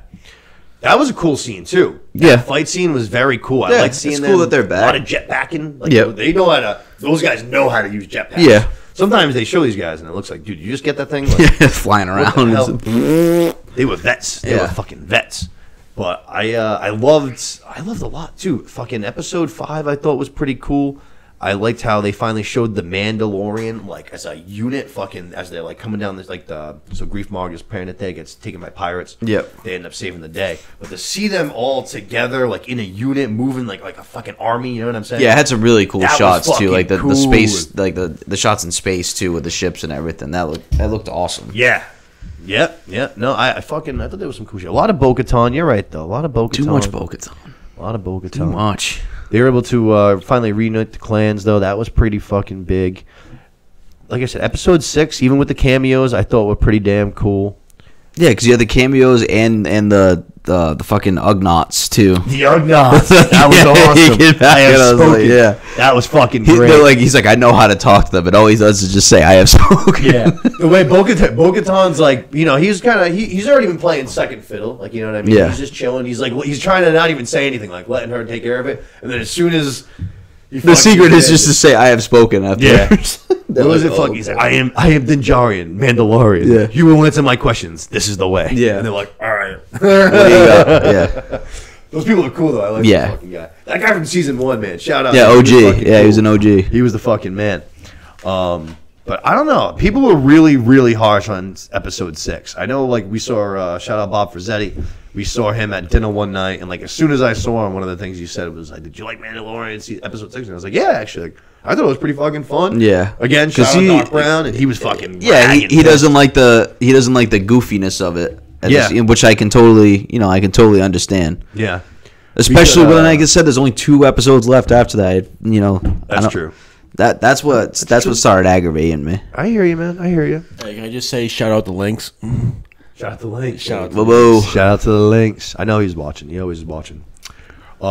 That was a cool scene too. That fight scene was very cool. I like seeing it's cool that they're back. A lot of jetpacking. They know how to. Those guys know how to use jetpacks. Yeah. Sometimes they show these guys and it looks like, dude, you just get that thing flying around. They were vets. They were fucking vets. But I loved a lot too. Fucking episode 5 I thought was pretty cool. I liked how they finally showed the Mandalorian like as a unit, fucking as they're like coming down this like so Grief Marg preparing that day gets taken by pirates. Yep. They end up saving the day. But to see them all together like in a unit moving like a fucking army, you know what I'm saying? Yeah, it had some really cool shots too, like the cool. space, like the shots in space too with the ships and everything. That looked awesome. Yeah. Yep. No, I thought there was some cool shit. A lot of Bo-Katan. You're right though. A lot of Bo-Katan. Too much Bo-Katan. A lot of Bo-Katan. Too much. They were able to finally reunite the clans, though. That was pretty fucking big. Like I said, episode 6, even with the cameos, I thought were pretty damn cool. Yeah, because you had the cameos and the fucking Ugnaughts, too. The Ugnaughts. That was awesome. I have spoken. Yeah. That was fucking great. He's like, I know how to talk to them, and all he does is just say, I have spoken. Yeah. The way Bo-Katan's like, he's kind of, he's already been playing second fiddle. Like, you know what I mean? Yeah. He's just chilling. He's like, he's trying to not even say anything, like letting her take care of it. And then as soon as... The secret is just to say, I have spoken after. Yeah. What was it? Fuck. He's like, I am Dinjarian, Mandalorian. Yeah. You will answer my questions. This is the way. Yeah. And they're like, all right. Yeah. Those people are cool though. I like that fucking guy. That guy from season 1, man. Shout out. Yeah, OG. Yeah, he was an OG. He was the fucking man. But I don't know. People were really, really harsh on episode 6. I know, like, we saw, shout out Bob Frazzetti. We saw him at dinner one night, and, like, as soon as I saw him, one of the things he said was, like, did you like Mandalorian episode 6? And I was like, yeah, actually. Like, I thought it was pretty fucking fun. Yeah. Again, shout out Doc Brown, and he was fucking he doesn't like the goofiness of it. Which I can totally understand. Yeah. Especially when, like I said, there's only 2 episodes left after that. That's true. That's what started aggravating me. I hear you, man. I hear you. Hey, can I just say shout out the Lynx? Shout out to Lynx. Shout out to Lynx. Shout out to the Lynx. I know he's watching. He always is watching. We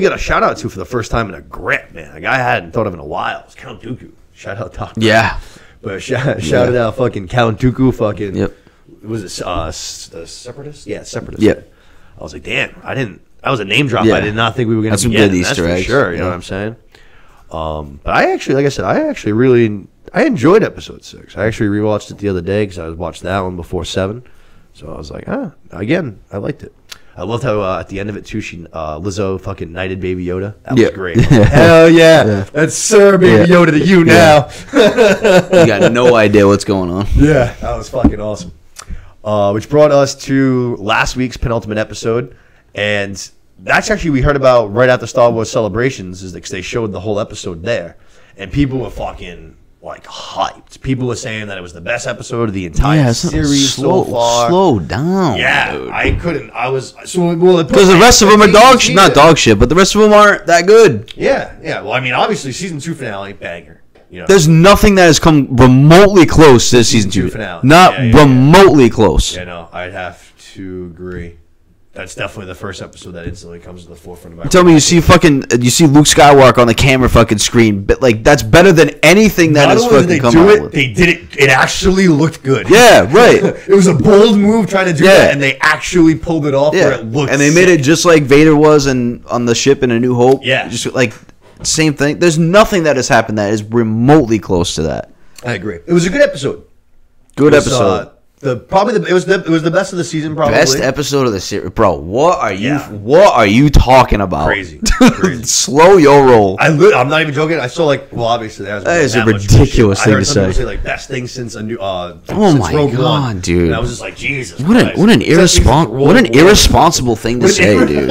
got a shout out to for the first time in a grip, man. A guy I hadn't thought of in a while. It's Count Dooku. Shout out Doc. Yeah. But shout out fucking Count Dooku. Fucking. Yep. Was it the Separatist? Yeah, Separatist. Yep. I was like, damn. That was a name drop. Yeah. I did not think we were going to get. That's some good Easter eggs. Sure. You know what I'm saying? But I actually, like I said, I enjoyed episode 6. I actually rewatched it the other day because I watched that one before 7. So I was like, again, I liked it. I loved how at the end of it too, Lizzo fucking knighted Baby Yoda. That was great. Hell yeah, that's Sir Baby Yoda to you now. You got no idea what's going on. Yeah, that was fucking awesome. Which brought us to last week's penultimate episode, and that's actually we heard about right after Star Wars Celebrations, is because they showed the whole episode there, and people were fucking like hyped. People were saying that it was the best episode of the entire series so far. Slow down. Yeah, dude. I couldn't. I was so well because the rest of them are dog shit. Not dog shit, but the rest of them aren't that good. Yeah. Well, I mean, obviously, season 2 finale banger. You know, there's nothing that has come remotely close to season 2 finale. Not remotely close. Yeah, no, I'd have to agree. That's definitely the first episode that instantly comes to the forefront of my. Tell me, you see Luke Skywalker on the camera fucking screen, but like that's better than anything that has fucking come out with. They did it. It actually looked good. Yeah, right. It was a bold move trying to do that, and they actually pulled it off. Yeah, where it looked and they made it just like Vader was on the ship in A New Hope. Yeah, just like same thing. There's nothing that has happened that is remotely close to that. I agree. It was a good episode. Good episode. It was the best of the season, probably. Best episode of the series, bro. What are you talking about? Crazy. Slow your roll. I'm not even joking. I saw obviously that is a ridiculous thing to say. I heard say best thing since a new. Oh my god, dude! And I was just like, Jesus. What an irresponsible thing to say, dude.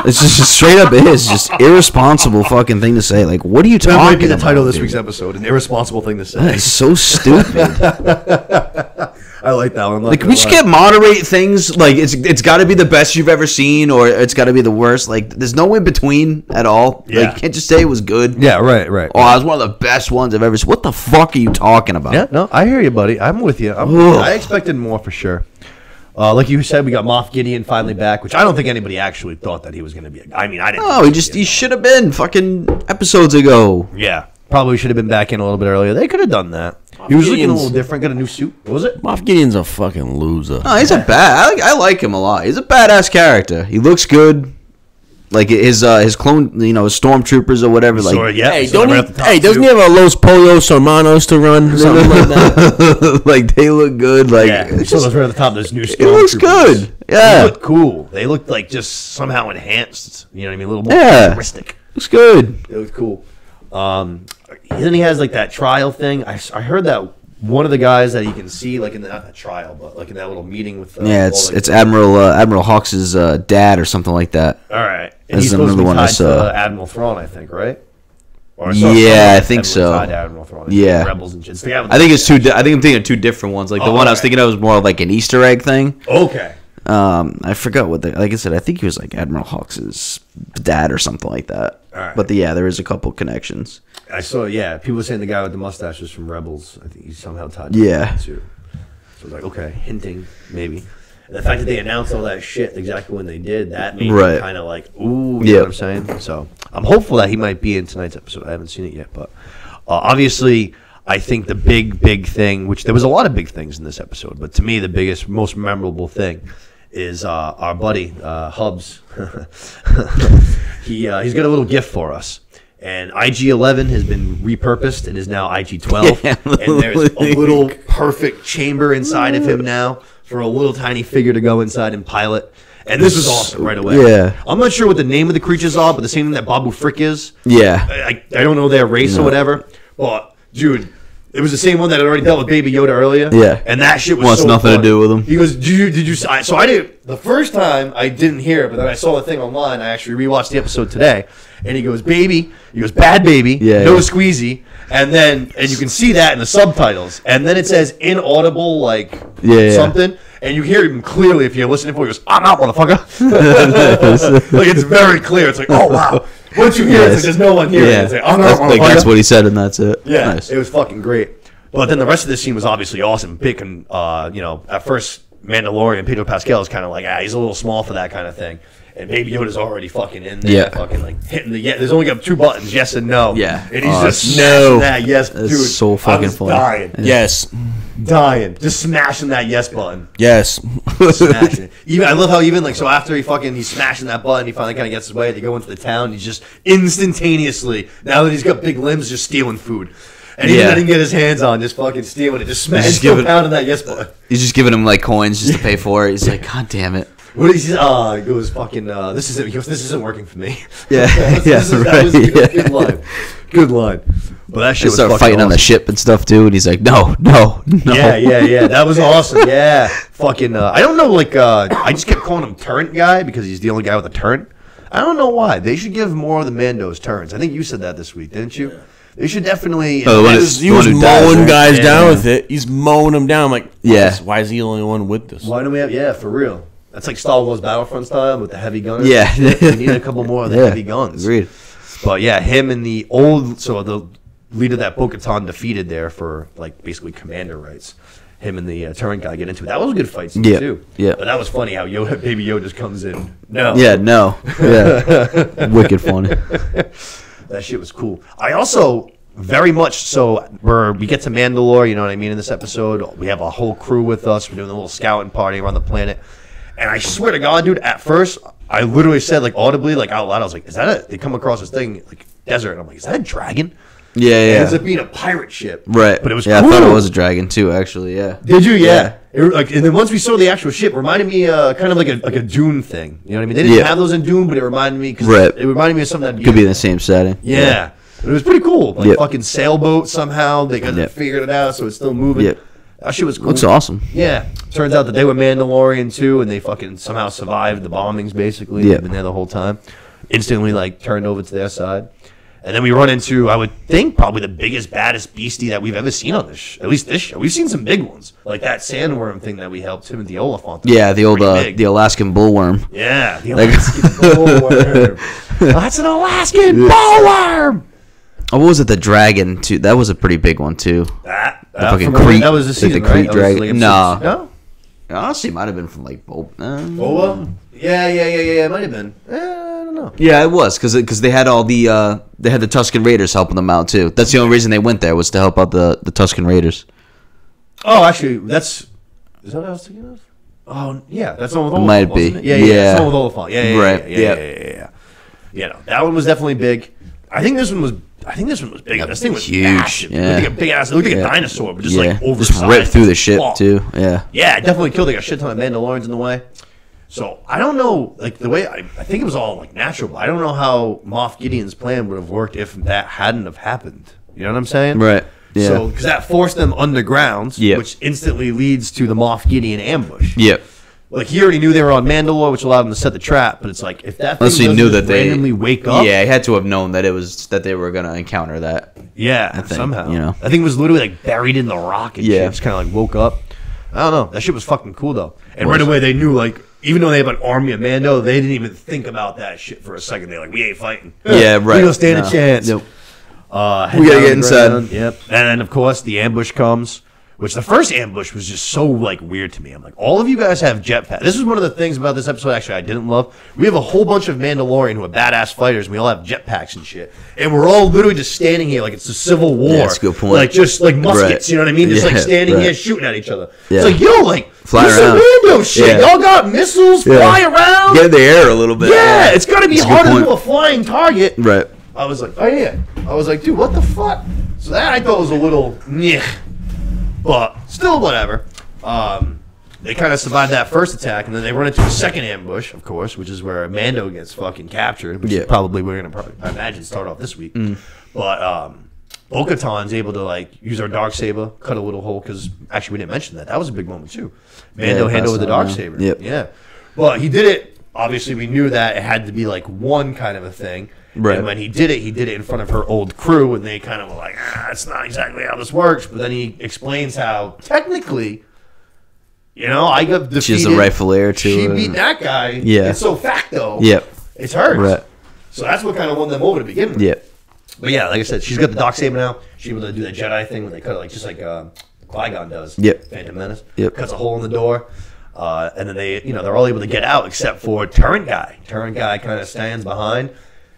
It's just straight up is just irresponsible fucking thing to say. Like, what are you talking about? That might be the title of this week's episode. An irresponsible thing to say. That is so stupid. I like that one. Like, we just can't moderate things. Like, it's got to be the best you've ever seen, or it's got to be the worst. Like, there's no in between at all. Yeah. Like, you can't just say it was good. Yeah, right. Oh, it was one of the best ones I've ever seen. What the fuck are you talking about? Yeah, no, I hear you, buddy. I'm with you. I expected more for sure. Like you said, we got Moff Gideon finally back, which I don't think anybody actually thought that he was going to be. I mean, I didn't. Oh, he should have been fucking episodes ago. Yeah, probably should have been back in a little bit earlier. They could have done that. He was looking a little different. Got a new suit. What was it? Moff Gideon's a fucking loser. No, he's I like him a lot. He's a badass character. He looks good. Like his clone, his stormtroopers or whatever. Like, hey, doesn't he have a Los Pollos Hermanos to run? Something like that. Like they look good. Like, yeah, so right at the top. There's new. It looks good. Yeah, they look cool. They look like just somehow enhanced. You know what I mean? A little more futuristic. Looks good. It looks cool. Then he has like that trial thing. I heard that one of the guys that he can see, like in not the trial, but like in that little meeting with. It's Admiral Hawks' dad or something like that. All right, and he's supposed to be tied to Admiral Thrawn, I think, right? I think so. Admiral Thrawn, yeah, Rebels and shit. I think it's two. I think I'm thinking of two different ones. Like the one I was thinking of was more like an Easter egg thing. Okay. I forgot what like I said. I think he was like Admiral Hawks' dad or something like that. All right. But there is a couple connections. I saw, people were saying the guy with the mustache was from Rebels. I think he's somehow tied to that too. So I was like, okay, hinting, maybe. And the fact that they announced all that shit exactly when they did, that made me kind of like, ooh, you know what I'm saying? So I'm hopeful that he might be in tonight's episode. I haven't seen it yet, but obviously I think the big thing, which there was a lot of big things in this episode, but to me the biggest, most memorable thing is our buddy, Hubs. He's got a little gift for us. And IG-11 has been repurposed. It is now IG-12. And there's a little perfect chamber inside of him now for a little tiny figure to go inside and pilot. And this was awesome right away. Yeah. I'm not sure what the name of the creatures are, but the same thing that Babu Frick is. Yeah. I don't know their race or whatever. But, dude, it was the same one that had already dealt with Baby Yoda earlier. Yeah. And that shit was wants nothing to do with him. He goes, did you so I didn't, the first time I didn't hear it, but then I saw the thing online. I actually rewatched the episode today. And he goes, baby. He goes, bad baby. No squeezy. And you can see that in the subtitles. And then it says inaudible, something. And you hear him clearly if you're listening for it. He goes, I'm out, motherfucker. Like, it's very clear. It's like, oh, wow. Once you hear it, it's like, there's no one here. Yeah. It's like, I'm out, motherfucker. That's what he said, and that's it. Yeah. Nice. It was fucking great. But then the rest of this scene was obviously awesome. Big and, at first, Mandalorian, Pedro Pascal is kind of like, he's a little small for that kind of thing. And Baby Yoda's already fucking in there, fucking like hitting the there's only got two buttons, yes and no. Yeah. And he's just smashing that yes, That's dude. so fucking funny. Dying. Yes. Dying. Just smashing that yes button. Yes. Smashing it. I love how so after he's smashing that button, he finally kind of gets his way, they go into the town, he's just instantaneously, now that he's got big limbs, just stealing food. And he didn't get his hands on, just fucking stealing it, just smashing pounding that yes button. He's just giving him like coins just to pay for it. He's like, God damn it. What is he? He goes fucking. This isn't. He goes, this isn't working for me. Yeah, that was good line. Good line. But that shit was started fighting on the ship and stuff too, and he's like, no. Yeah. That was awesome. Yeah, fucking. I don't know. I just kept calling him Turret Guy because he's the only guy with a turret. I don't know why. They should give more of the Mandos turrets. I think you said that this week, didn't you? They should definitely. Oh, He was mowing guys down with it. He's mowing them down. I'm like, why is he the only one with this? Why don't we have? Yeah, for real. That's like Star Wars Battlefront style with the heavy guns. Yeah. We need a couple more of the heavy guns. Agreed. But yeah, him and the leader that Bo-Katan defeated there for like basically commander rights. Him and the Turret guy get into it. That was a good fight scene too. Yeah. But that was funny how Baby Yoda just comes in. No. Yeah. No. Yeah. Wicked funny. That shit was cool. I also very much so we get to Mandalore, you know what I mean, in this episode. We have a whole crew with us. We're doing a little scouting party around the planet. And I swear to God, dude, at first I literally said like audibly, like out loud, I was like, is that they come across this thing like desert, and I'm like, is that a dragon? Yeah, It ends up being a pirate ship. Right. But it was cool. I thought it was a dragon too, actually, yeah. Did you? Yeah. And then once we saw the actual ship, it reminded me kind of like a Dune thing. You know what I mean? They didn't have those in Dune, but it reminded me it reminded me of something that could be in the same setting. Yeah. But it was pretty cool. Like fucking sailboat somehow. They kind of figured it out, so it's still moving. Yep. That shit was cool. Looks awesome. Yeah. Turns out that they were Mandalorian too, and they fucking somehow survived the bombings, basically. They've been there the whole time. Instantly, like, turned over to their side. And then we run into, I would think, probably the biggest, baddest beastie that we've ever seen on this at least this show. We've seen some big ones. Like that sandworm thing that we helped him with the Oliphant. Yeah, the old, the Alaskan bullworm. Yeah, the Alaskan bullworm. That's an Alaskan bullworm! Oh, what was it? The dragon, too. That was a pretty big one, too. That fucking Crete. That was the season, the Crete right? dragon. Like No. Honestly, it might have been from, like, Boba? Yeah, it might have been. I don't know. Yeah, it was, because they had all the, they had the Tusken Raiders helping them out, too. That's the only reason they went there, was to help out the Tusken Raiders. Oh, actually, is that what I was thinking of? Oh, yeah, that's the one with Oliphant, might be. wasn't it? Yeah, that's the one with Oliphant. Yeah. Yeah, no, that one was definitely big. I think this one was big. This thing was huge. massive. Yeah. It looked like a dinosaur, but just like oversized. Just ripped through the ship, too. Yeah. Yeah, it definitely killed like a shit ton of Mandalorians in the way. So I don't know, like the way I think it was all like natural, but I don't know how Moff Gideon's plan would have worked if that hadn't have happened. You know what I'm saying? Right. Yeah. So because that forced them underground, which instantly leads to the Moff Gideon ambush. Yep. Like he already knew they were on Mandalore, which allowed him to set the trap. But it's like if that thing Unless he knew that they randomly wake up. Yeah, he had to have known that they were gonna encounter that. Yeah, I think, somehow. you know. I think it was literally like buried in the rock and shit. Just kind of like woke up. I don't know. That shit was fucking cool though. And right away they knew like. Even though they have an army of Mando, they didn't even think about that shit for a second. They're like, we ain't fighting. Yeah, right. We don't stand a chance. Nope. We gotta get inside. Yep. And then, of course, the ambush comes, which the first ambush was just so, like, weird to me. I'm like, all of you guys have jetpacks. This is one of the things about this episode, actually, I didn't love. We have a whole bunch of Mandalorian who are badass fighters, and we all have jetpacks and shit. And we're all literally just standing here like it's the Civil War. Yeah, that's a good point. Like, just, like, muskets, you know what I mean? Just, like, standing here shooting at each other. Yeah. It's like, yo, like, fly this around. is Mando shit. Yeah. Y'all got missiles, fly around. Get in the air a little bit. Yeah, it's got to be harder to do a flying target. Right. I was like, oh, yeah. I was like, dude, what the fuck? So that I thought was a little, but still whatever. They kind of survived that first attack, and then they run into a second ambush, of course, which is where Mando gets fucking captured, which is probably we're going to, I imagine, start off this week. But Bo-Katan's able to, like, use our Darksaber, cut a little hole, because actually we didn't mention that. That was a big moment, too. Mando handled with the Darksaber. Yeah. But he did it. Obviously, we knew that it had to be, like, one kind of a thing. Right. And when he did it in front of her old crew, and they kind of were like, that's not exactly how this works. But then he explains how, technically, you know, I got defeated. She's the rightful heir to She beat that guy. Yeah. And so facto, it's hers. Right. So that's what kind of won them over to begin with. Yep. But yeah, like I said, she's got the Darksaber now. She's able to do the Jedi thing when they cut it, like just like Qui-Gon does. Yep. Phantom Menace. Yep. Cuts a hole in the door. And then they, you know, they're all able to get out except for Turret Guy. Turret Guy kind of stands behind.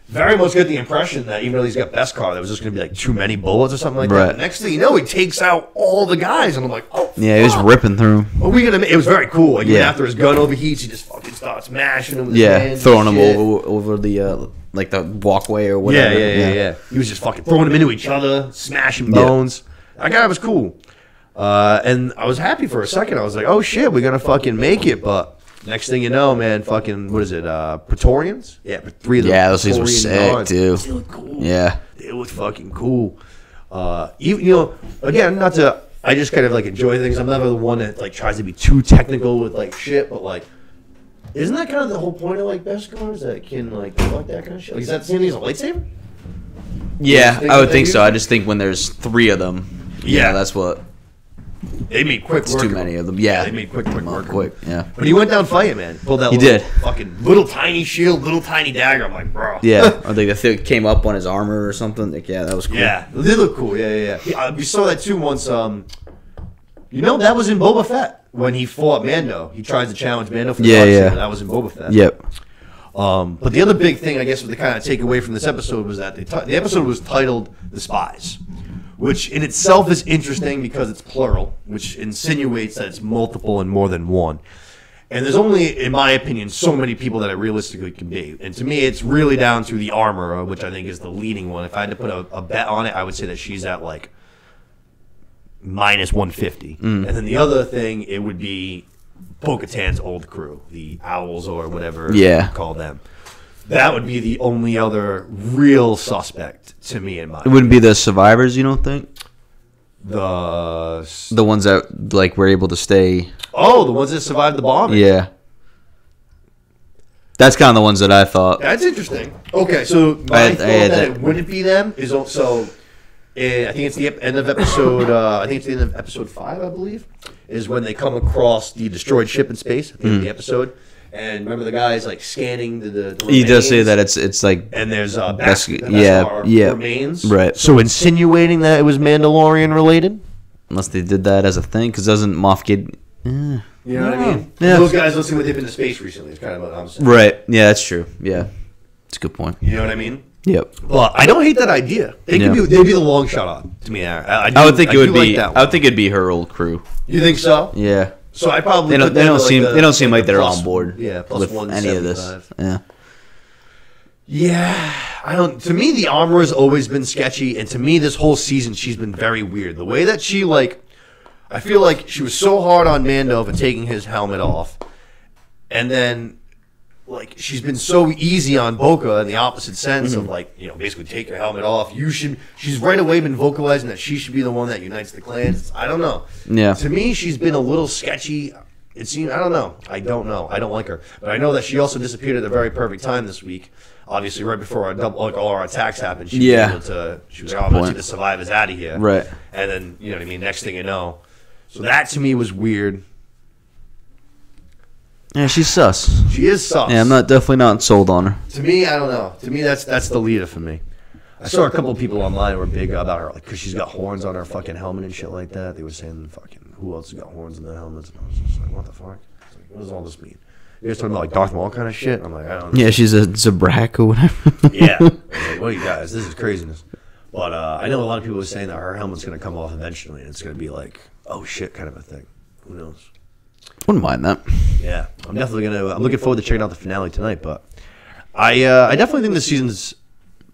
Very much get the impression that even though he's got Beskar, there was just going to be like too many bullets or something like that. But next thing you know, he takes out all the guys, and I'm like, oh, yeah, he was ripping through. What are we gonna? It was very cool. Like, even after his gun overheats, he just fucking starts smashing him with his hands. Throwing him over the like the walkway or whatever. Yeah. He was just fucking throwing them into each other, smashing bones. That guy was cool. And I was happy for a second. I was like, oh shit, we're gonna fucking make it. But next thing you know, man, fucking, what is it, Praetorians? Yeah, 3 of them. Yeah, those things were sick, too. They look cool. Yeah. They look fucking cool. Even, you know, again, not to, I just kind of, like, enjoy things. I'm never the one that, like, tries to be too technical with, like, shit, but, like, isn't that kind of the whole point of, like, Beskar? Is that it can, like, fuck that kind of shit? Like, is that the same thing as a lightsaber? Yeah, I would think so. I just think when there's 3 of them, that's what. They made quick It's work. too many of them. Yeah, they made quick work. Quick, yeah. But he went down fighting, man. Pulled that He little did. fucking little tiny shield, little tiny dagger. I'm like, bro. Yeah, I think the thing came up on his armor or something. Like, yeah, that was cool. Yeah, it did look cool. Yeah. We saw that too once. You know, that was in Boba Fett when he fought Mando. He tries to challenge Mando for the dark saber. That was in Boba Fett. Yep. But the other big thing, I guess, what they kind of take away from this episode was that the episode was titled "The Spies," which in itself is interesting because it's plural, which insinuates that it's multiple and more than one. And there's only, in my opinion, so many people that it realistically can be. And to me, it's really down to the armor, which I think is the leading one. If I had to put a bet on it, I would say that she's at like minus 150. And then the other thing, it would be Bo-Katan's old crew, the Owls or whatever you call them. That would be the only other real suspect to me in my It wouldn't be the survivors, you don't think? The ones that like were able to stay. Oh, the ones that survived the bombing. Yeah. That's kind of the ones that I thought. That's interesting. Okay, so my thought that it wouldn't be them is also, I think it's the end of episode. I think it's the end of episode 5, I believe, is when they come across the destroyed ship in space at the end of the episode. And remember the guy's like scanning the He does say that it's like, and there's remains. Right. So insinuating that it was Mandalorian related. Unless they did that as a thing, because doesn't Moff get? You know what I mean? Yeah. Those guys don't seem like they've been to space recently. It's kind of what I'm saying. Right. Yeah, that's true. Yeah, it's a good point. You know what I mean? Yep. Well, I don't hate that idea. They'd be the long shot on to me. I would think it would be. I would think it'd be her old crew. You think so? Yeah. So I probably they don't seem like they're on board. Yeah, plus with any of this. Yeah. Yeah, I don't. To me, the armor has always been sketchy, and to me, this whole season she's been very weird. The way that she I feel like she was so hard on Mando for taking his helmet off, and then she's been so easy on Boca in the opposite sense of basically take your helmet off. She's right away been vocalizing that she should be the one that unites the clans. I don't know. Yeah. To me, she's been a little sketchy. It seems I don't know. I don't like her, but I know that she also disappeared at the very perfect time this week. Obviously, right before all our attacks happened, she was able to. She was like, "I'm going to survive us out of here." Right. And then you know what I mean. Next thing you know, so that to me was weird. Yeah, she's sus. She is sus. Yeah, I'm definitely not sold on her. To me, I don't know. To me, that's the leader for me. I saw a couple of people online who were big about her, because she's got horns on her fucking helmet and shit like that. They were saying, "Fucking, who else has got horns in their helmets?" And I was just like, "What the fuck? What does all this mean?" You guys talking about Darth Maul kind of shit? I'm like, I don't know. Yeah, she's a Zabrak or whatever. Yeah. I was like, what are you guys? This is craziness. But I know a lot of people are saying that her helmet's going to come off eventually, and it's going to be like, oh shit, kind of a thing. Who knows? Wouldn't mind that. Yeah, I'm definitely I'm looking forward to checking out the finale tonight. But I definitely think this season's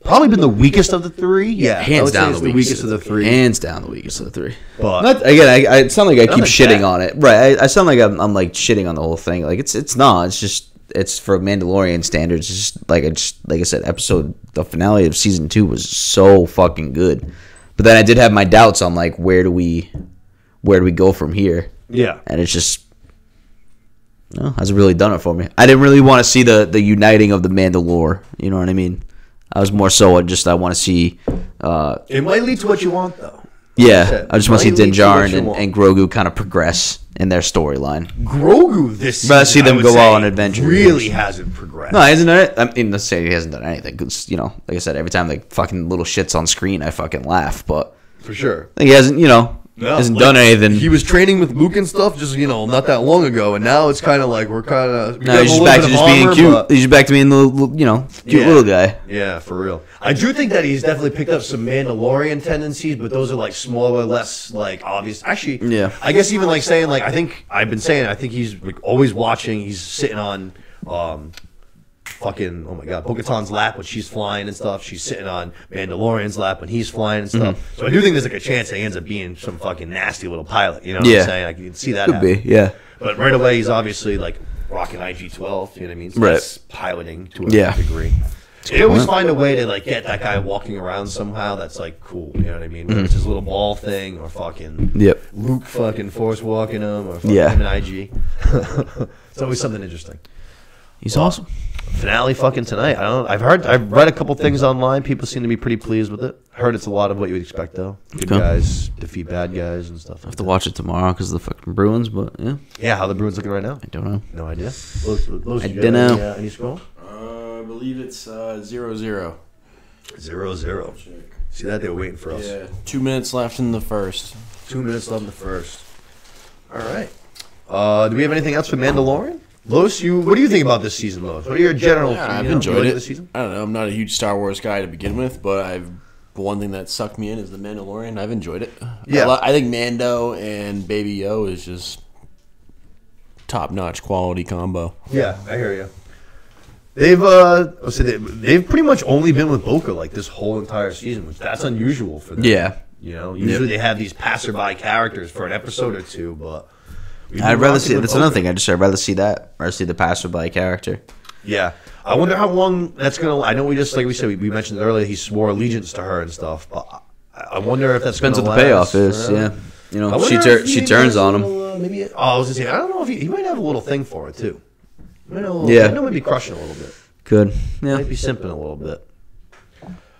probably been the weakest of the 3. Yeah, hands down the weakest of the 3. Hands down the weakest of the 3. But again, I sound like I keep shitting on it. Right, I sound like I'm like shitting on the whole thing. Like it's not. It's just for Mandalorian standards. It's just like I said, the finale of season 2 was so fucking good. But then I did have my doubts on like where do we go from here? Yeah, and it's just. No, hasn't really done it for me. I didn't really want to see the uniting of the Mandalore. You know what I mean? I was more so I want to see. It might lead to what you want, though. Yeah, I just want to see Din Djarin and Grogu kind of progress in their storyline. Grogu this season, but I see them go out on adventures. Really hasn't progressed. No, he hasn't done it. I mean, let's say he hasn't done anything. Because, like I said, every time like fucking little shit's on screen, I fucking laugh. But for sure, he hasn't. Hasn't done anything. He was training with Luke and stuff just, not that long ago, and now it's kind of like we're kind of... No, he's just back to just being cute. He's back to being the, cute little guy. Yeah, for real. I do think that he's definitely picked up some Mandalorian tendencies, but those are, like, smaller, less, like, obvious. Actually, yeah. I guess even, like, saying, like, I think he's like, always watching. He's sitting on... fucking, oh my god, Bo-Katan's lap when she's flying and stuff. She's sitting on Mandalorian's lap when he's flying and stuff. So I do think there's like a chance that he ends up being some fucking nasty little pilot. You know what I'm saying? I can see that Could happen. be, yeah. But right away, he's obviously like rocking IG-12. You know what I mean? So that's piloting to a degree. They always find a way to like get that guy walking around somehow. That's like cool. You know what I mean? Whether it's his little ball thing or fucking Luke fucking force walking him or fucking him in IG. It's always something interesting. He's awesome. Finale fucking tonight. I've read a couple things online. People seem to be pretty pleased with it. Heard it's a lot of what you would expect though. Good guys defeat bad guys and stuff. I have to watch it tomorrow because of the fucking Bruins, but yeah. Yeah, how the Bruins looking right now? I don't know. No idea. I don't know. Any score? I believe it's 0-0. 0-0. See that? They were waiting for us. Yeah. 2 minutes left in the first. 2 minutes left in the first. All right. Do we have anything else for Mandalorian? Los, what do you think about this season, Los? What are your general? I've enjoyed it. This season? I don't know. I'm not a huge Star Wars guy to begin with, but one thing that sucked me in is the Mandalorian. I've enjoyed it. Yeah, I think Mando and Baby Yo is just top-notch quality combo. Yeah, I hear you. They've pretty much only been with Boca like this whole entire season, which that's unusual for them. Yeah, usually they have these passerby characters for an episode or two, but. I'd rather see. That's another thing. I'd rather see that. Or see the passerby character. Yeah, I wonder how long that's gonna. I know we mentioned earlier he swore allegiance to her and stuff, but I wonder if that's depends gonna what the payoff is. Yeah, she turns on him. Maybe. I was gonna say I don't know if he might have a little thing for it too. I know maybe crushing a little bit. Could. Yeah. Might be simping a little bit.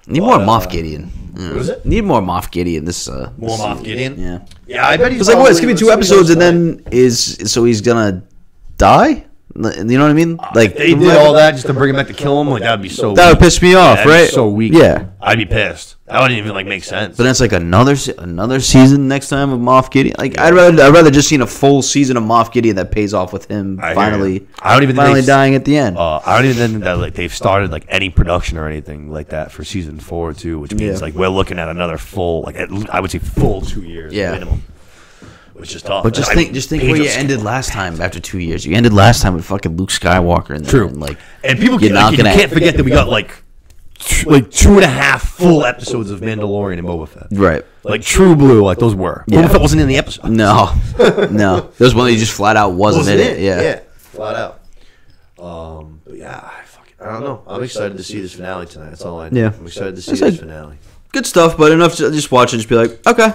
Need more Moff Gideon. What is it? Need more Moff Gideon. More Moff Gideon. Yeah. Yeah, I bet he's. It's like what? It's gonna be 2 episodes, and then he's gonna die. You know what I mean? Like they did all that just to bring him back to kill him. Like that would be so. That would piss me off, right? So weak. Yeah, I'd be pissed. That wouldn't even make sense. But that's like another season next time of Moff Gideon. Like I'd rather just seen a full season of Moff Gideon that pays off with him finally dying at the end. I don't even think that they've started like any production or anything like that for season 4 or 2, which means like we're looking at another full I would say full 2 years minimum. Which is tough. But just think where you ended last time after 2 years. You ended last time with fucking Luke Skywalker in there. True. And people you can't forget that we got like 2.5 full episodes of Mandalorian and Boba Fett. Right. Like True Blue, like those were. Yeah. Boba Fett wasn't in the episode. No. No. There's one that just flat out wasn't in it. Yeah. Flat out. But yeah, I don't know. I'm excited to see this finale tonight. That's all I know. Yeah. I'm excited to see this finale. Good stuff, but enough to just watch and just be like, okay.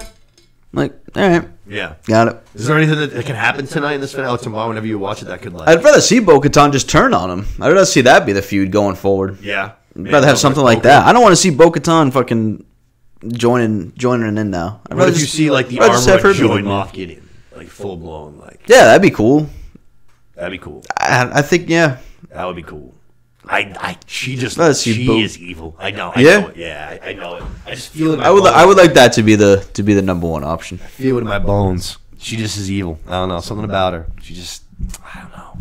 Like, all right. Yeah. Got it. Is there anything that can happen tonight in this finale, tomorrow, whenever you watch it, that could like... I'd rather see Bo-Katan just turn on him. I'd rather see that be the feud going forward. Yeah. I'd rather have something like that. I don't want to see Bo-Katan fucking joining in now. What if you see like the armor like join Moff Gideon? Like full blown like... Yeah, that'd be cool. That'd be cool. I think, yeah. That would be cool. She is evil. I know. I know it. Yeah, I know it. I just feel it. I would like that to be the number one option. I feel it in my bones. She just is evil. I don't know. Something about her. I don't know.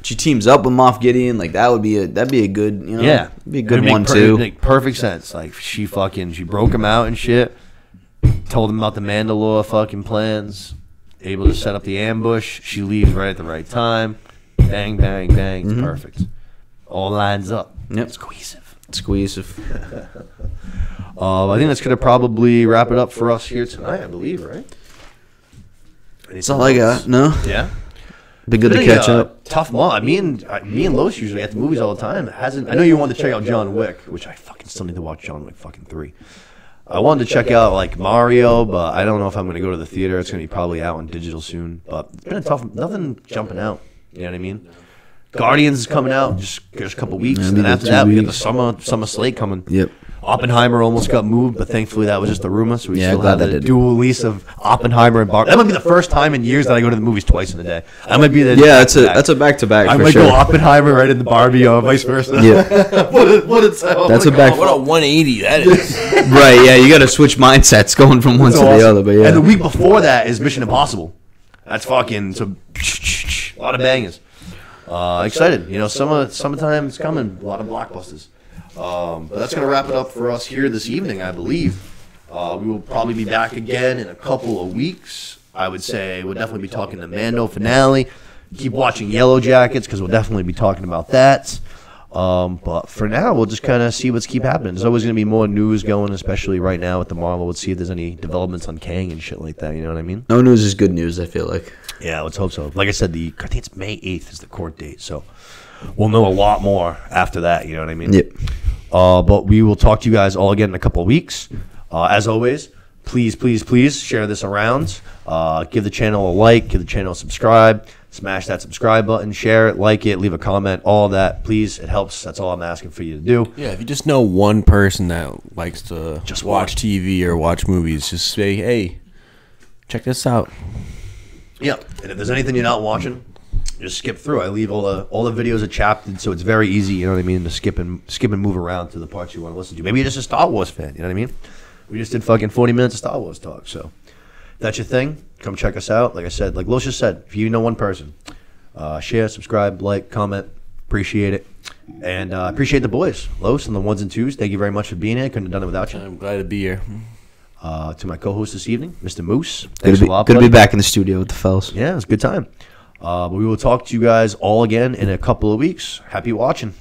She teams up with Moff Gideon. Like that'd be a good, be a good one too. Make perfect sense. Like she broke him out and shit. Told him about the Mandalore fucking plans. Able to set up the ambush. She leaves right at the right time. Bang, bang, bang. It's perfect. All lines up. Yep. Squeezive. I think that's going to probably wrap it up for us here tonight, I believe, right? That's all I got. No? Yeah. Be good to catch up. Tough month. Me and Los usually at the movies all the time. I know you wanted to check out John Wick, which I fucking still need to watch John Wick fucking 3. I wanted to check out like Mario, but I don't know if I'm going to go to the theater. It's going to be probably out on digital soon. But it's been a tough, nothing jumping out. You know what I mean? Guardians is coming out just a couple weeks, and then after that we got the summer slate coming. Yep. Oppenheimer almost got moved, but thankfully that was just a rumor, so we still have the dual release of Oppenheimer and Barbie. That might be the first time in years that I go to the movies twice in a day. That might be that's a back-to-back. I might go Oppenheimer right into Barbie or vice versa. Yeah. What a 180 that is. Right, yeah, you got to switch mindsets going from one to the other, but yeah. And the week before that is Mission Impossible. That's fucking a lot of bangers. Excited, summertime is coming. A lot of blockbusters. But that's going to wrap it up for us here this evening, I believe. We will probably be back again in a couple of weeks. I would say we'll definitely be talking the Mando finale. Keep watching Yellowjackets because we'll definitely be talking about that. But for now, we'll just kind of see what's keep happening. There's always going to be more news going, especially right now with the Marvel. Let's see if there's any developments on Kang and shit like that. You know what I mean? No news is good news, I feel like. Yeah, let's hope so. Like I said, I think it's May 8th is the court date, so we'll know a lot more after that. You know what I mean? Yep. But we will talk to you guys all again in a couple of weeks. As always, please share this around. Give the channel a like, give the channel a subscribe. Smash that subscribe button, share it, like it, leave a comment, all that. Please, it helps. That's all I'm asking for you to do. Yeah, if you just know one person that likes to Just watch TV or watch movies, just say, hey, check this out. Yeah, and if there's anything you're not watching, just skip through. I leave all the videos are chaptered, so it's very easy, you know what I mean, to skip and move around to the parts you want to listen to. Maybe you're just a Star Wars fan, you know what I mean? We just did fucking 40 minutes of Star Wars talk, so if that's your thing, come check us out. Like I said, like Los just said, if you know one person, share, subscribe, like, comment, appreciate it. And appreciate the boys, Los and the ones and twos. Thank you very much for being here. Couldn't have done it without you. I'm glad to be here. To my co-host this evening, Mr. Moose. Good Thanks a lot, to buddy. be back in the studio with the fellas. Yeah, it was a good time. But we will talk to you guys all again in a couple of weeks. Happy watching.